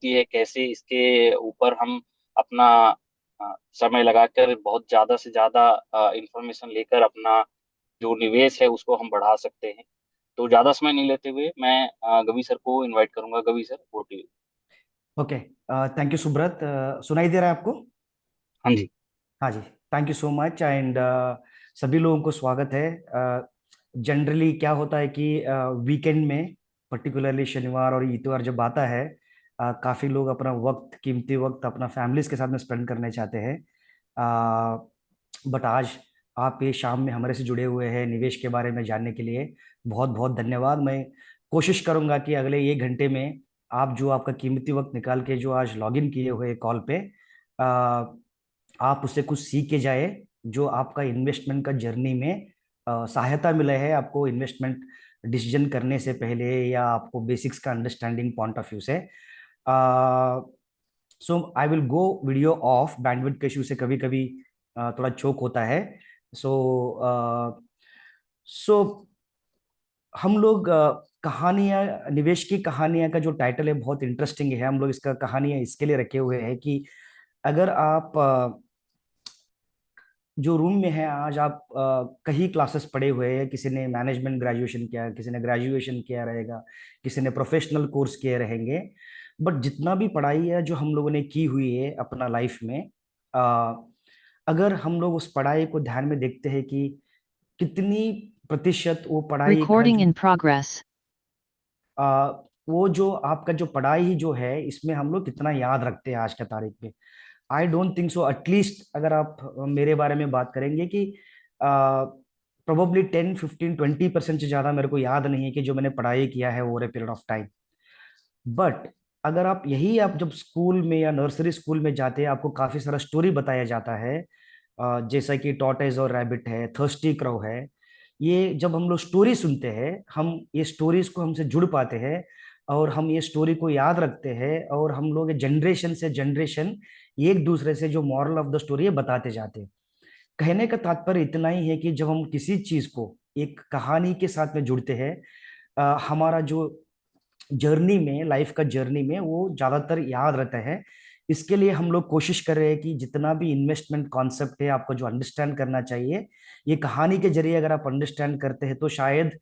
सकती है, कैसे इसके ऊपर हम अपना समय लगाकर बहुत ज्यादा से ज्यादा इंफॉर्मेशन लेकर अपना जो निवेश है उसको हम बढ़ा सकते हैं। तो ज्यादा समय नहीं लेते हुए मैं गवी सर को इनवाइट करूंगा। गवी सर, वो TV. Okay. Thank you Subrata. सुनाई दे रहा है आपको? हाँ जी। हाँ जी। Thank you so much and सभी लोगों को स्वागत है। जनरली क्या होता है कि वीकेंड में, पर्टिकुलरली शनिवार और इतवार जब आता है, काफ़ी लोग अपना वक्त, कीमती वक्त अपना फैमिलीज के साथ में स्पेंड करने चाहते हैं। बट आज आप ये शाम में हमारे से जुड़े हुए हैं निवेश के बारे में जानने के लिए। बहुत बहुत धन्यवाद। मैं कोशिश करूंगा कि अगले 1 घंटे में आप जो आपका कीमती वक्त निकाल के जो आज लॉग इन किए हुए कॉल पे, आप उससे कुछ सीख के जाए जो आपका इन्वेस्टमेंट का जर्नी में सहायता मिले है आपको इन्वेस्टमेंट डिसीजन करने से पहले, या आपको बेसिक्स का अंडरस्टैंडिंग पॉइंट ऑफ व्यू से। So I will go video off, bandwidth के इशू से कभी कभी थोड़ा चोक होता है। सो सो हम लोग कहानियां, निवेश की कहानियां का जो टाइटल है बहुत इंटरेस्टिंग है। हम लोग इसका कहानियां इसके लिए रखे हुए हैं कि अगर आप जो रूम में है आज, आप कई क्लासेस पढ़े हुए हैं, किसी ने मैनेजमेंट ग्रेजुएशन किया, किसी ने ग्रेजुएशन किया रहेगा, किसी ने प्रोफेशनल कोर्स किए रहेंगे। बट जितना भी पढ़ाई है जो हम लोगों ने की हुई है अपना लाइफ में, अ, अगर हम लोग उस पढ़ाई को ध्यान में देखते हैं कि कितनी प्रतिशत वो पढ़ाई का Recording जो in progress. आ, वो जो आपका जो पढ़ाई जो है इसमें हम लोग कितना याद रखते हैं आज के तारीख में। I don't think so. At least अगर आप मेरे बारे में बात करेंगे कि प्रोबेबली 10, 15, 20% से ज्यादा मेरे को याद नहीं है कि जो मैंने पढ़ाई किया है over a period of time. But अगर आप यही, आप जब स्कूल में या नर्सरी स्कूल में जाते हैं, आपको काफी सारा स्टोरी बताया जाता है, जैसा कि टॉर्टोइज और रैबिट है, थर्स्टी क्रो है। ये जब हम लोग स्टोरी सुनते हैं, हम ये स्टोरीज को हमसे जुड़ पाते हैं और हम ये स्टोरी को याद रखते हैं, और हम लोग जनरेशन से जनरेशन एक दूसरे से जो मॉरल ऑफ द स्टोरी है बताते जाते हैं। कहने का तात्पर्य इतना ही है कि जब हम किसी चीज को एक कहानी के साथ में जुड़ते हैं, हमारा जो जर्नी में, लाइफ का जर्नी में, वो ज्यादातर याद रहता है। इसके लिए हम लोग कोशिश कर रहे हैं कि जितना भी इन्वेस्टमेंट कॉन्सेप्ट है आपको जो अंडरस्टैंड करना चाहिए, ये कहानी के जरिए अगर आप अंडरस्टैंड करते हैं तो शायद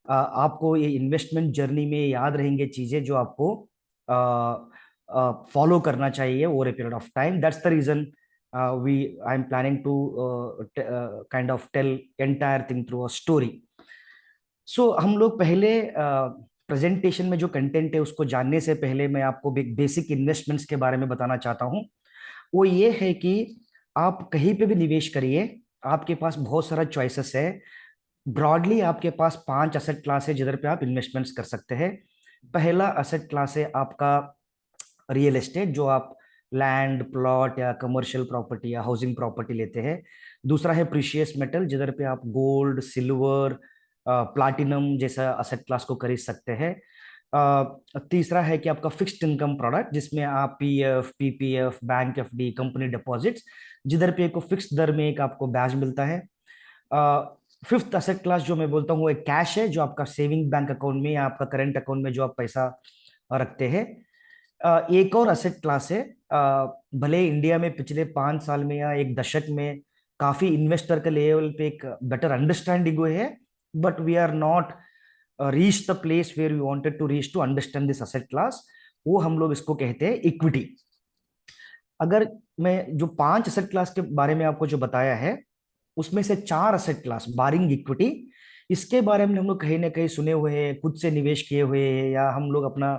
आपको ये इन्वेस्टमेंट जर्नी में याद रहेंगे चीजें जो आपको फॉलो करना चाहिए over a period of time. That's the reason we I am planning to kind of tell entire thing through a story. So हम लोग पहले प्रेजेंटेशन में जो कंटेंट है उसको जानने से पहले मैं आपको बेसिक इन्वेस्टमेंट्स के बारे में बताना चाहता हूँ। वो ये है कि आप कहीं पे भी निवेश करिए, आपके पास बहुत सारा चॉइसेस है। ब्रॉडली आपके पास 5 असेट क्लास है जिधर पे आप इन्वेस्टमेंट्स कर सकते हैं। पहला असेट क्लास है आपका रियल एस्टेट, जो आप लैंड प्लॉट या कमर्शियल प्रॉपर्टी या हाउसिंग प्रॉपर्टी लेते हैं। दूसरा है प्रीशियस मेटल, जिधर पे आप गोल्ड, सिल्वर, प्लाटिनम जैसा असेट क्लास को खरीद सकते हैं। तीसरा है कि आपका फिक्स्ड इनकम प्रोडक्ट, जिसमें आप PF, PPF, bank FD, company deposits, जिधर पे एक फिक्स दर में एक आपको ब्याज मिलता है। फिफ्थ असेट क्लास जो मैं बोलता हूँ वो एक कैश है, जो आपका सेविंग बैंक अकाउंट में या आपका करंट अकाउंट में जो आप पैसा रखते हैं। एक और असेट क्लास है, भले इंडिया में पिछले 5 साल में या एक दशक में काफी इन्वेस्टर के लेवल पे एक बेटर अंडरस्टैंडिंग हुए है, but we are not reach the place where we wanted to reach to understand this asset class. वो हम लोग इसको कहते हैं इक्विटी। अगर मैं जो 5 असेट क्लास के बारे में आपको जो बताया है, उसमें से 4 असेट क्लास बारिंग इक्विटी, इसके बारे में हम लोग कहीं ना कहीं सुने हुए हैं, खुद से निवेश किए हुए हैं, या हम लोग अपना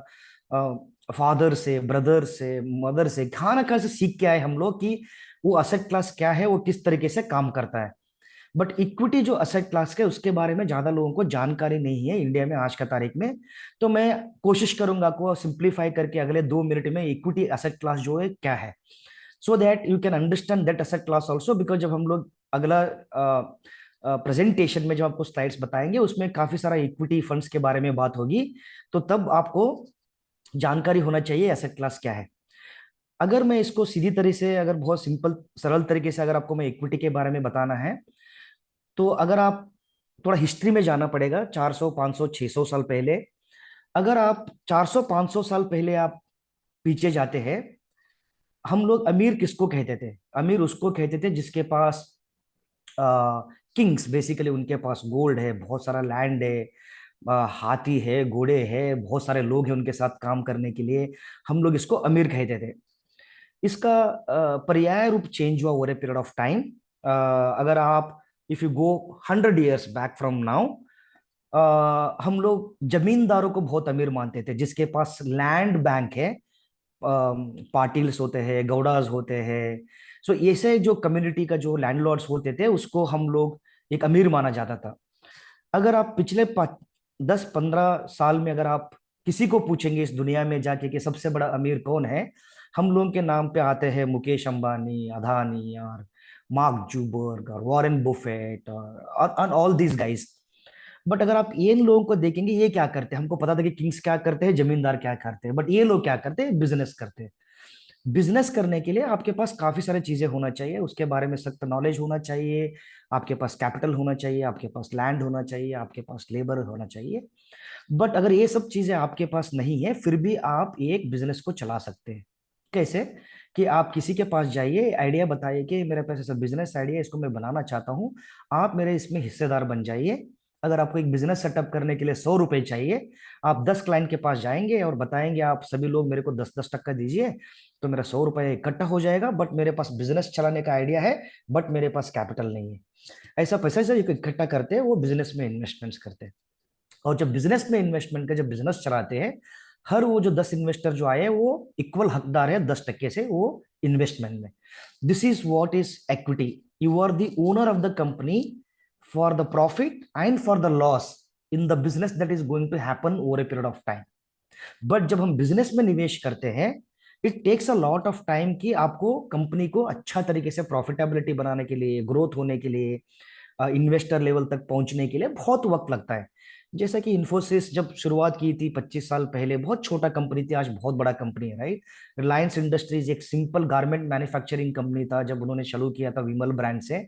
फादर से, ब्रदर से, मदर से, खाना कहाँ से सीख के आए हम लोग कि वो असेट क्लास क्या है, वो किस तरीके से काम करता है। बट इक्विटी जो असेट क्लास है उसके बारे में ज्यादा लोगों को जानकारी नहीं है इंडिया में आज का तारीख में। तो मैं कोशिश करूंगा को सिंप्लीफाई करके अगले 2 मिनट में इक्विटी असेट क्लास जो है क्या है, so that you can understand that asset class also. Because जब हम लोग अगला प्रेजेंटेशन में जब आपको स्लाइड्स बताएंगे उसमें काफी सारा इक्विटी फंड्स के बारे में बात होगी, तो तब आपको जानकारी होना चाहिए एसेट क्लास क्या है। अगर मैं इसको सीधी तरह से, अगर बहुत सिंपल सरल तरीके से अगर आपको मैं इक्विटी के बारे में बताना है, तो अगर आप थोड़ा हिस्ट्री में जाना पड़ेगा, 400, 500, 600 साल पहले। अगर आप 400, 500 साल पहले आप पीछे जाते हैं, हम लोग अमीर किसको कहते थे? अमीर उसको कहते थे जिसके पास किंग्स, बेसिकली उनके पास गोल्ड है, बहुत सारा लैंड है, हाथी है, घोड़े है, बहुत सारे लोग हैं उनके साथ काम करने के लिए। हम लोग इसको अमीर कहते थे। इसका पर्याय रूप चेंज हुआ over a period of time. अगर आप, if you go 100 years back from now, हम लोग जमींदारों को बहुत अमीर मानते थे, जिसके पास लैंड बैंक है। पाटिल्स होते हैं, गौड़ास होते हैं। सो ऐसे जो कम्युनिटी का जो लैंडलॉर्ड्स होते थे उसको हम लोग एक अमीर माना जाता था। अगर आप पिछले 10-15 साल में अगर आप किसी को पूछेंगे इस दुनिया में जाके कि सबसे बड़ा अमीर कौन है, हम लोगों के नाम पे आते हैं मुकेश अंबानी, अदानी, और मार्क जूबर्ग, और वॉरेन बुफेट, और ऑल दीज गाइस। बट अगर आप इन लोगों को देखेंगे, ये क्या करते हैं? हमको पता था कि किंग्स क्या करते हैं, जमींदार क्या करते हैं, बट ये लोग क्या करते हैं? बिजनेस करते हैं। बिजनेस करने के लिए आपके पास काफी सारी चीजें होना चाहिए, उसके बारे में सख्त नॉलेज होना चाहिए, आपके पास कैपिटल होना चाहिए, आपके पास लैंड होना चाहिए, आपके पास लेबर होना चाहिए। बट अगर ये सब चीजें आपके पास नहीं है, फिर भी आप एक बिजनेस को चला सकते हैं। कैसे? कि आप किसी के पास जाइए, आइडिया बताइए कि मेरे पास ऐसा बिजनेस आइडिया है, इसको मैं बनाना चाहता हूँ, आप मेरे इसमें हिस्सेदार बन जाइए। अगर आपको एक बिजनेस सेटअप करने के लिए 100 रुपए चाहिए, आप 10 क्लाइंट के पास जाएंगे और बताएंगे आप सभी लोग मेरे को 10-10 टक्का दीजिए, तो मेरा 100 रुपए इकट्ठा हो जाएगा। बट मेरे पास बिजनेस चलाने का आइडिया है, बट मेरे पास कैपिटल नहीं है। ऐसा पैसा जो इकट्ठा करते हैं वो बिजनेस में इन्वेस्टमेंट्स करते हैं। और जब बिजनेस में इन्वेस्टमेंट का जब बिजनेस चलाते हैं, हर वो जो 10 इन्वेस्टर जो आए वो इक्वल हकदार है 10 टक्के से वो इन्वेस्टमेंट में। This is what is equity. You are the owner of the company for the profit and for the loss in the business that is going to happen over a period of time. But जब हम business में निवेश करते हैं, it takes a lot of time कि आपको company को अच्छा तरीके से प्रॉफिटेबिलिटी बनाने के लिए, ग्रोथ होने के लिए, इन्वेस्टर लेवल तक पहुंचने के लिए बहुत वक्त लगता है। जैसा कि इन्फोसिस जब शुरुआत की थी 25 साल पहले, बहुत छोटा कंपनी थी, आज बहुत बड़ा कंपनी है, राइट? रिलायंस इंडस्ट्रीज एक सिंपल गारमेंट मैन्युफैक्चरिंग कंपनी था जब उन्होंने शुरू किया था विमल ब्रांड से।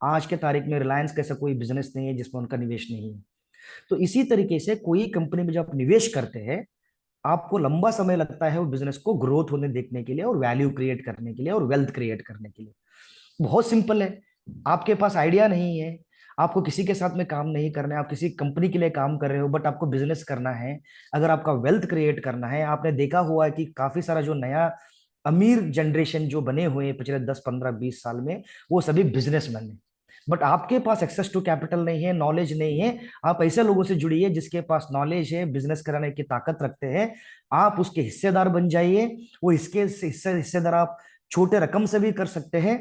आज के तारीख में रिलायंस कैसा कोई बिजनेस नहीं है जिसमें उनका निवेश नहीं है। तो इसी तरीके से कोई कंपनी में जब आप निवेश करते हैं, आपको लंबा समय लगता है वो बिजनेस को ग्रोथ होने देखने के लिए, और वैल्यू क्रिएट करने के लिए, और वेल्थ क्रिएट करने के लिए। बहुत सिंपल है। आपके पास आइडिया नहीं है, आपको किसी के साथ में काम नहीं करना है, आप किसी कंपनी के लिए काम कर रहे हो, बट आपको बिजनेस करना है। अगर आपका वेल्थ क्रिएट करना है, आपने देखा हुआ है कि काफी सारा जो नया अमीर जनरेशन जो बने हुए हैं पिछले 10-15-20 साल में, वो सभी बिजनेसमैन है। बट आपके पास एक्सेस टू कैपिटल नहीं है, नॉलेज नहीं है। आप ऐसे लोगों से जुड़िए जिसके पास नॉलेज है, बिजनेस कराने की ताकत रखते हैं। आप उसके हिस्सेदार बन जाइए। वो इसके हिस्सेदार आप छोटे रकम से भी कर सकते हैं,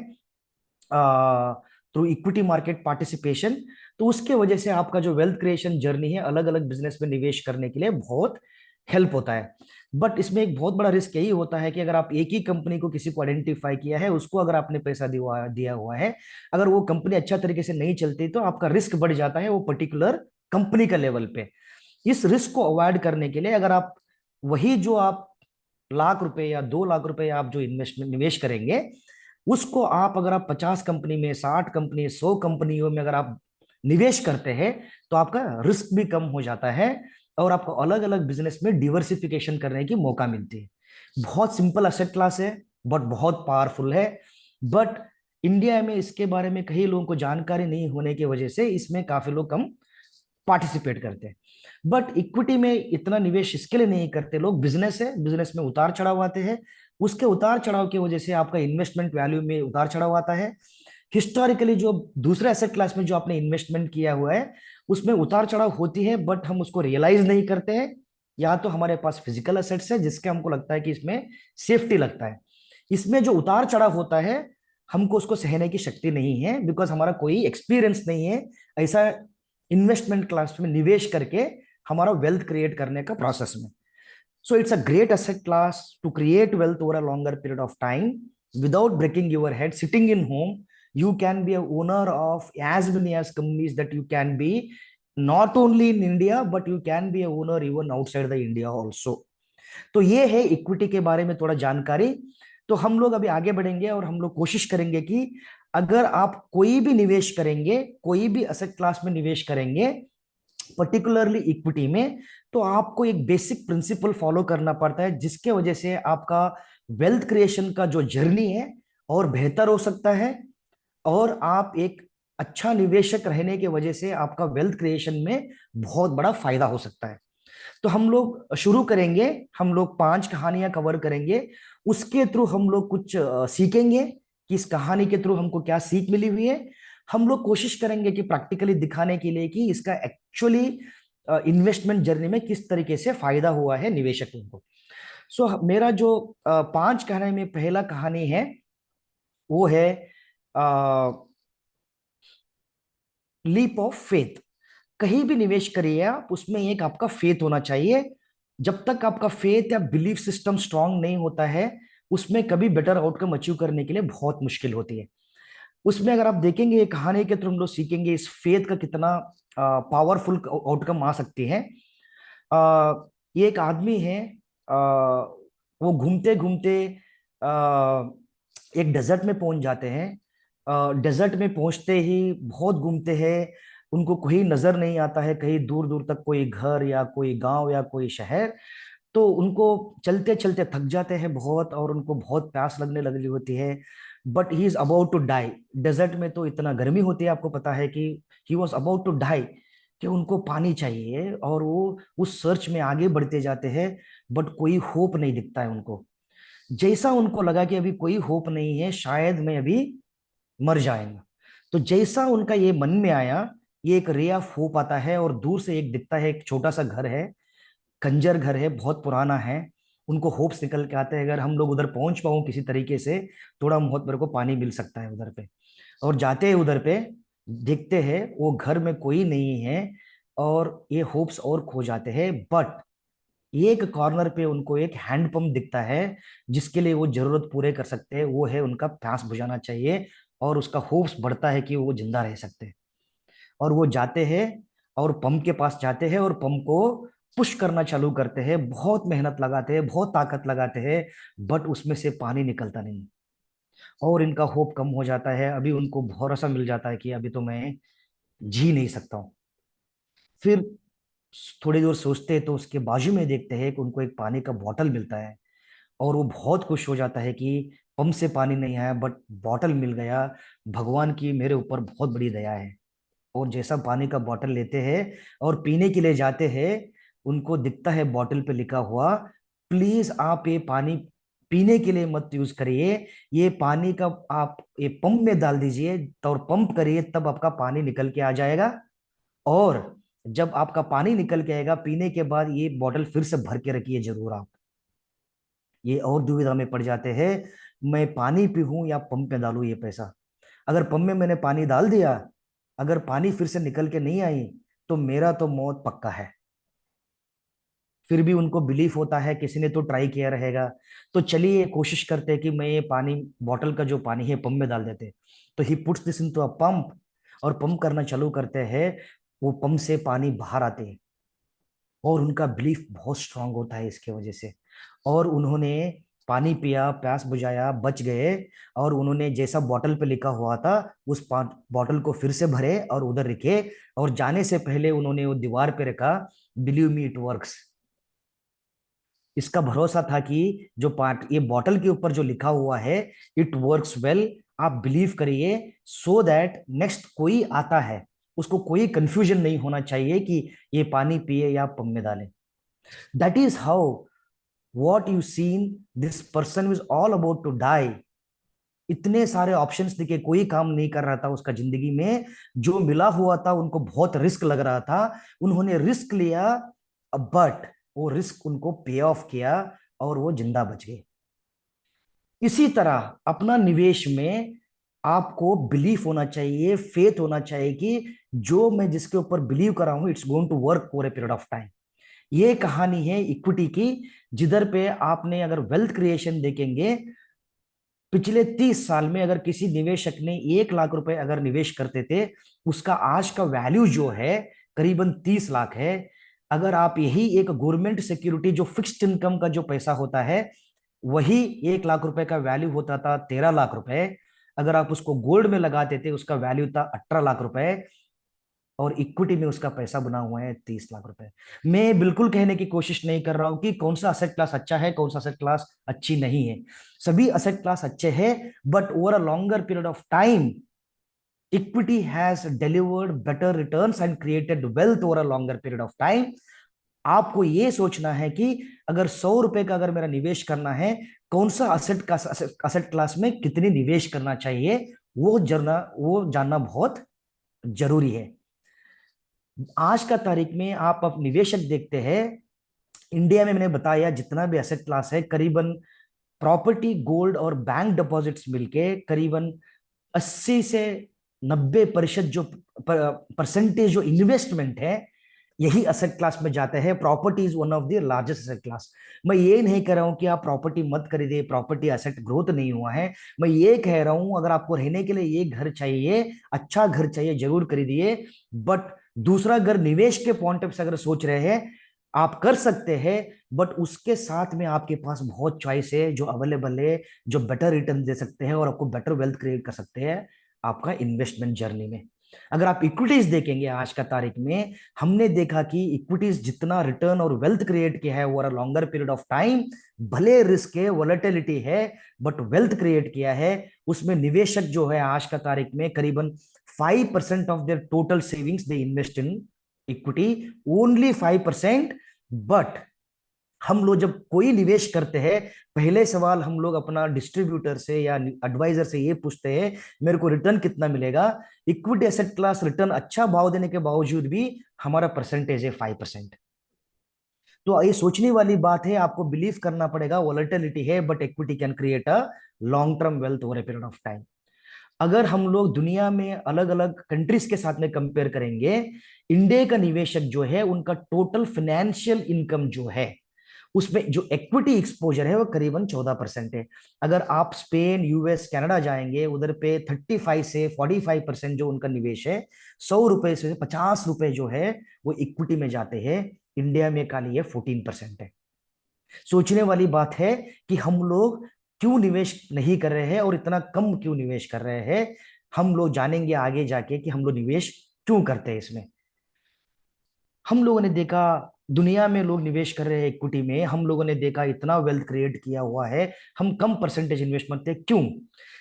थ्रू इक्विटी मार्केट पार्टिसिपेशन। तो उसके वजह से आपका जो वेल्थ क्रिएशन जर्नी है, अलग अलग बिजनेस में निवेश करने के लिए बहुत हेल्प होता है। बट इसमें एक बहुत बड़ा रिस्क यही होता है कि अगर आप एक ही कंपनी को, किसी को आइडेंटिफाई किया है, उसको अगर आपने पैसा दिया दिया हुआ है, अगर वो कंपनी अच्छा तरीके से नहीं चलती तो आपका रिस्क बढ़ जाता है वो पर्टिकुलर कंपनी का लेवल पे। इस रिस्क को अवॉइड करने के लिए, अगर आप वही जो आप लाख रुपए या 2 लाख रुपए आप जो इन्वेस्टमेंट निवेश करेंगे, उसको आप अगर आप 50 कंपनी में, 60 कंपनी, 100 कंपनियों में अगर आप निवेश करते हैं, तो आपका रिस्क भी कम हो जाता है, और आपको अलग अलग बिजनेस में डिवर्सिफिकेशन करने की मौका मिलती है। बहुत सिंपल एसेट क्लास है, बट बहुत पावरफुल है। बट इंडिया में इसके बारे में कई लोगों को जानकारी नहीं होने की वजह से इसमें काफी लोग कम पार्टिसिपेट करते हैं। बट इक्विटी में इतना निवेश इसके लिए नहीं करते लोग, बिजनेस है, बिजनेस में उतार चढ़ाव आते हैं। उसके उतार चढ़ाव की वजह से आपका इन्वेस्टमेंट वैल्यू में उतार चढ़ाव आता है। हिस्टोरिकली जो दूसरे एसेट क्लास में जो आपने इन्वेस्टमेंट किया हुआ है, उसमें उतार चढ़ाव होती है, बट हम उसको रियलाइज नहीं करते हैं। या तो हमारे पास फिजिकल एसेट्स है जिसके हमको लगता है कि इसमें सेफ्टी लगता है। इसमें जो उतार चढ़ाव होता है, हमको उसको सहने की शक्ति नहीं है, बिकॉज हमारा कोई एक्सपीरियंस नहीं है ऐसा इन्वेस्टमेंट क्लास में निवेश करके हमारा वेल्थ क्रिएट करने का प्रोसेस में। So it's a great asset class to create wealth over a longer period of time without breaking your head sitting in home. You can be a owner of as many as companies that you can be, not only in India, but you can be a owner even outside the India also. तो ये है equity के बारे में थोड़ा जानकारी। तो हम लोग अभी आगे बढ़ेंगे और हम लोग कोशिश करेंगे कि अगर आप कोई भी निवेश करेंगे, कोई भी एसेट क्लास में निवेश करेंगे, पर्टिकुलरली इक्विटी में, तो आपको एक बेसिक प्रिंसिपल फॉलो करना पड़ता है, जिसके वजह से आपका वेल्थ क्रिएशन का जो जर्नी है और बेहतर हो सकता है, और आप एक अच्छा निवेशक रहने की वजह से आपका वेल्थ क्रिएशन में बहुत बड़ा फायदा हो सकता है। तो हम लोग शुरू करेंगे, हम लोग 5 कहानियां कवर करेंगे। उसके थ्रू हम लोग कुछ सीखेंगे कि इस कहानी के थ्रू हमको क्या सीख मिली हुई है। हम लोग कोशिश करेंगे कि प्रैक्टिकली दिखाने के लिए कि इसका एक्चुअली इन्वेस्टमेंट जर्नी में किस तरीके से फायदा हुआ है निवेशकों को। मेरा जो 5 कहानी में पहला कहानी है वो है लीप ऑफ फेथ। कहीं भी निवेश करिए आप, उसमें एक आपका फेथ होना चाहिए। जब तक आपका फेथ या बिलीफ सिस्टम स्ट्रांग नहीं होता है, उसमें कभी बेटर आउटकम अचीव करने के लिए बहुत मुश्किल होती है। उसमें अगर आप देखेंगे ये कहानी के थ्रू हम लोग सीखेंगे इस फेथ का कितना पावरफुल आउटकम आ सकती है। ये एक आदमी है, आ, वो घूमते घूमते एक डेजर्ट में पहुंच जाते हैं। डेजर्ट में पहुंचते ही बहुत घूमते हैं, उनको कोई नजर नहीं आता है कहीं दूर दूर तक कोई घर या कोई गांव या कोई शहर। तो उनको चलते चलते थक जाते हैं बहुत, और उनको बहुत प्यास लगने लगी होती है। But he is about to die. Desert में तो इतना गर्मी होती है, आपको पता है कि he was about to die, कि उनको पानी चाहिए, और वो उस सर्च में आगे बढ़ते जाते हैं। बट कोई होप नहीं दिखता है उनको। जैसा उनको लगा कि अभी कोई होप नहीं है, शायद मैं अभी मर जाएगा, तो जैसा उनका ये मन में आया, ये एक रे ऑफ होप आता है, और दूर से एक दिखता है, एक छोटा सा घर है, खंजर घर है, बहुत पुराना है। उनको होप्स निकल के आते हैं, अगर हम लोग उधर पहुंच पाऊं किसी तरीके से, थोड़ा बहुत मेरे को पानी मिल सकता है उधर पे। और जाते हैं उधर पे, देखते हैं वो घर में कोई नहीं है, और ये होप्स और खो जाते हैं। बट एक कॉर्नर पे उनको एक हैंडपंप दिखता है, जिसके लिए वो जरूरत पूरे कर सकते हैं, वो है उनका प्यास बुझाना चाहिए। और उसका होप्स बढ़ता है कि वो जिंदा रह सकते हैं। और वो जाते हैं और पंप के पास जाते हैं, और पंप को पुश करना चालू करते हैं, बहुत मेहनत लगाते हैं, बहुत ताकत लगाते हैं। बट उसमें से पानी निकलता नहीं, और इनका होप कम हो जाता है। अभी उनको भरोसा मिल जाता है कि अभी तो मैं जी नहीं सकता हूँ। फिर थोड़ी देर सोचते हैं, तो उसके बाजू में देखते हैं कि उनको एक पानी का बॉटल मिलता है, और वो बहुत खुश हो जाता है कि पंप से पानी नहीं आया बट बॉटल मिल गया, भगवान की मेरे ऊपर बहुत बड़ी दया है। और जैसा पानी का बॉटल लेते हैं और पीने के लिए जाते हैं, उनको दिखता है बॉटल पे लिखा हुआ, प्लीज आप ये पानी पीने के लिए मत यूज करिए, ये पानी का आप ये पंप में डाल दीजिए, तो और पंप करिए, तब आपका पानी निकल के आ जाएगा। और जब आपका पानी निकल के आएगा पीने के बाद, ये बॉटल फिर से भर के रखिए जरूर आप। ये और दुविधा में पड़ जाते हैं, मैं पानी पीऊं या पंप में डालूं ये पैसा। अगर पंप में मैंने पानी डाल दिया, अगर पानी फिर से निकल के नहीं आई, तो मेरा तो मौत पक्का है। फिर भी उनको बिलीफ होता है किसी ने तो ट्राई किया रहेगा, तो चलिए कोशिश करते हैं कि मैं ये पानी, बॉटल का जो पानी है, पंप में डाल देते। तो he puts this into a pump, और पंप करना चालू करते हैं। वो पंप से पानी बाहर आते हैं, और उनका बिलीफ बहुत स्ट्रांग होता है इसके वजह से। और उन्होंने पानी पिया, प्यास बुझाया, बच गए। और उन्होंने जैसा बॉटल पे लिखा हुआ था, उस बॉटल को फिर से भरे और उधर रखे। और जाने से पहले उन्होंने वो दीवार पे रखा, बिलीव मी इट वर्क्स। इसका भरोसा था कि जो पार्ट ये बॉटल के ऊपर जो लिखा हुआ है, इट वर्क्स वेल, आप बिलीव करिए, सो दैट नेक्स्ट कोई आता है उसको कोई कंफ्यूजन नहीं होना चाहिए कि ये पानी पिए या पंप में डाले। That is how what you seen, this person was all about to die। इतने सारे ऑप्शंस दिखे, कोई काम नहीं कर रहा था उसका जिंदगी में, जो मिला हुआ था उनको बहुत रिस्क लग रहा था, उन्होंने रिस्क लिया, बट वो रिस्क उनको पे ऑफ किया, और वो जिंदा बच गए। इसी तरह अपना निवेश में आपको बिलीफ होना चाहिए, फेथ होना चाहिए कि जो मैं जिसके ऊपर बिलीव कर रहा हूं, it's going to work for a period of time. ये कहानी है इक्विटी की, जिधर पे आपने अगर वेल्थ क्रिएशन देखेंगे, पिछले 30 साल में अगर किसी निवेशक ने 1 लाख रुपए अगर निवेश करते थे, उसका आज का वैल्यू जो है करीबन 30 लाख है। अगर आप यही एक गवर्नमेंट सिक्योरिटी, जो फिक्स्ड इनकम का जो पैसा होता है, वही 1 लाख रुपए का वैल्यू होता था 13 लाख रुपए। अगर आप उसको गोल्ड में लगाते थे, उसका वैल्यू था 18 लाख रुपए। और इक्विटी में उसका पैसा बना हुआ है 30 लाख रुपए। मैं बिल्कुल कहने की कोशिश नहीं कर रहा हूं कि कौन सा असेट क्लास अच्छा है, कौन सा असेट क्लास अच्छी नहीं है। सभी असेट क्लास अच्छे हैं, but over a longer period of time equity has delivered better returns and created wealth over a longer period of time. आपको ये सोचना है कि अगर 100 रुपए का अगर मेरा निवेश करना है, कौन सा असेट क्लास में कितनी निवेश करना चाहिए, वो जानना बहुत जरूरी है। आज का तारीख में आप अब निवेशक देखते हैं, इंडिया में मैंने बताया जितना भी एसेट क्लास है, करीबन प्रॉपर्टी, गोल्ड और बैंक डिपॉजिट्स मिलके करीबन 80 से 90% जो परसेंटेज जो इन्वेस्टमेंट है, यही असेट क्लास में जाते हैं। Property is one of the largest asset class. मैं ये नहीं कह रहा हूं कि आप प्रॉपर्टी मत खरीदिए, प्रॉपर्टी असेट ग्रोथ नहीं हुआ है। मैं ये कह रहा हूं अगर आपको रहने के लिए ये घर चाहिए, अच्छा घर चाहिए, जरूर खरीदिए। बट दूसरा घर निवेश के पॉइंट ऑफ से अगर सोच रहे हैं, आप कर सकते हैं, बट उसके साथ में आपके पास बहुत चॉइस है जो अवेलेबल है, जो बेटर रिटर्न दे सकते हैं और आपको बेटर वेल्थ क्रिएट कर सकते हैं आपका इन्वेस्टमेंट जर्नी में। अगर आप इक्विटीज देखेंगे आज का तारीख में, हमने देखा कि इक्विटीज जितना रिटर्न और वेल्थ क्रिएट किया है over a longer period of time, भले रिस्क है, वोलेटिलिटी है, बट वेल्थ क्रिएट किया है। उसमें निवेशक जो है आज का तारीख में करीबन 5% of their total savings they invest in equity, only 5%। But हम लोग जब कोई निवेश करते हैं, पहले सवाल हम लोग अपना डिस्ट्रीब्यूटर से या एडवाइजर से ये पूछते हैं, मेरे को रिटर्न कितना मिलेगा। इक्विटी एसेट क्लास रिटर्न अच्छा भाव देने के बावजूद भी हमारा परसेंटेज है 5%। तो ये सोचने वाली बात है, आपको बिलीव करना पड़ेगा, वोलेटिलिटी है but equity can create a long term wealth over a period of time. अगर हम लोग दुनिया में अलग अलग कंट्रीज के साथ में कंपेयर करेंगे, इंडिया का निवेशक जो है उनका टोटल फाइनेंशियल इनकम जो है, उसमें जो इक्विटी एक्सपोजर है वो करीबन 14% है। अगर आप स्पेन, यूएस, कनाडा जाएंगे, उधर पे 35 से 45% जो उनका निवेश है, 100 रुपए से 50 रुपए जो है वो इक्विटी में जाते हैं। इंडिया में खाली ये 14% है। सोचने वाली बात है कि हम लोग क्यों निवेश नहीं कर रहे हैं और इतना कम क्यों निवेश कर रहे हैं। हम लोग जानेंगे आगे जाके कि हम लोग निवेश क्यों करते हैं इसमें। हम लोगों ने देखा दुनिया में लोग निवेश कर रहे हैं इक्विटी में, हम लोगों ने देखा इतना वेल्थ क्रिएट किया हुआ है, हम कम परसेंटेज इन्वेस्टमेंट थे क्यों।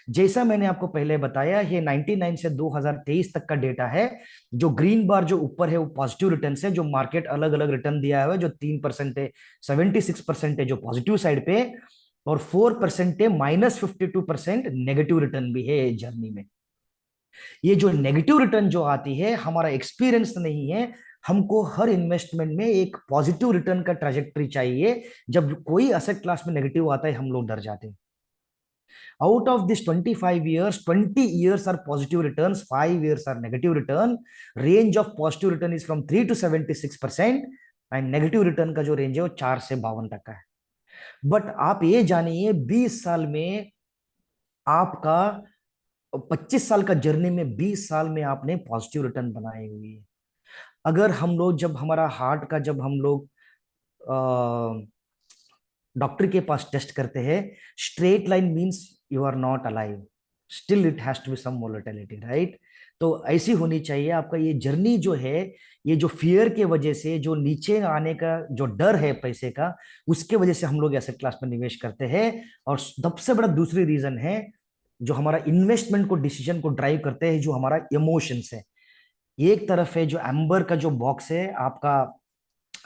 जैसा मैंने आपको पहले बताया, ये 99 से 2023 तक का डेटा है। जो ग्रीन बार जो ऊपर है वो पॉजिटिव रिटर्न है, जो मार्केट अलग अलग रिटर्न दिया हुआ है, जो 3% है, 76% है जो पॉजिटिव साइड पे, और 4% है, -52% नेगेटिव रिटर्न भी है जर्नी में। ये जो नेगेटिव रिटर्न जो आती है, हमारा एक्सपीरियंस नहीं है। हमको हर इन्वेस्टमेंट में एक पॉजिटिव रिटर्न का ट्रैजेक्टरी चाहिए। जब कोई असेट क्लास में नेगेटिव आता है, हम लोग डर जाते हैं। Out of this 25 years, 20 years are positive return, 5 years are negative return. Range of positive return is from 3 to 76%, and negative return का जो रेंज है वो 4 से 52 तक का है। बट आप ये जानिए, 20 साल में आपका, 25 साल का जर्नी में 20 साल में आपने पॉजिटिव रिटर्न बनाए हुए हैं। अगर हम लोग, जब हमारा हार्ट का, जब हम लोग डॉक्टर के पास टेस्ट करते हैं, straight line means you are not alive, still it has to be some volatility, right. तो ऐसी होनी चाहिए आपका ये जर्नी जो है। ये जो फियर के वजह से, जो नीचे आने का जो डर है पैसे का, उसके वजह से हम लोग एसेट क्लास में निवेश करते हैं। और सबसे बड़ा दूसरी रीजन है, जो हमारा इन्वेस्टमेंट को, डिसीजन को ड्राइव करते हैं, जो हमारा इमोशंस है। एक तरफ है जो एम्बर का जो बॉक्स है आपका,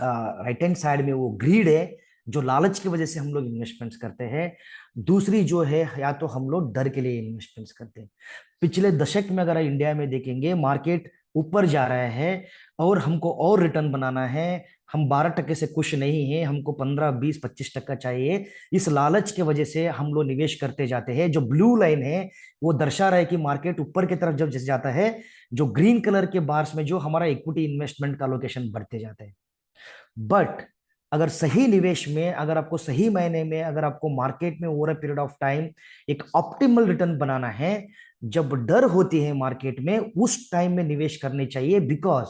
राइट हैंड साइड में, वो ग्रीड है, जो लालच की वजह से हम लोग इन्वेस्टमेंट्स करते हैं। दूसरी जो है, या तो हम लोग डर के लिए इन्वेस्टमेंट्स करते हैं। पिछले दशक में अगर इंडिया में देखेंगे, मार्केट ऊपर जा रहा है और हमको और रिटर्न बनाना है। हम 12% से खुश नहीं है, हमको 15, 20, 25% चाहिए। इस लालच के वजह से हम लोग निवेश करते जाते हैं। जो ब्लू लाइन है वो दर्शा रहा है कि मार्केट ऊपर की तरफ जब जैसे जाता है, जो ग्रीन कलर के बार्स में जो हमारा इक्विटी इन्वेस्टमेंट का लोकेशन बढ़ते जाते हैं। बट अगर सही निवेश में, अगर आपको सही मायने में, अगर आपको मार्केट में over a period of time एक ऑप्टिमल रिटर्न बनाना है, जब डर होती है मार्केट में, उस टाइम में निवेश करने चाहिए। बिकॉज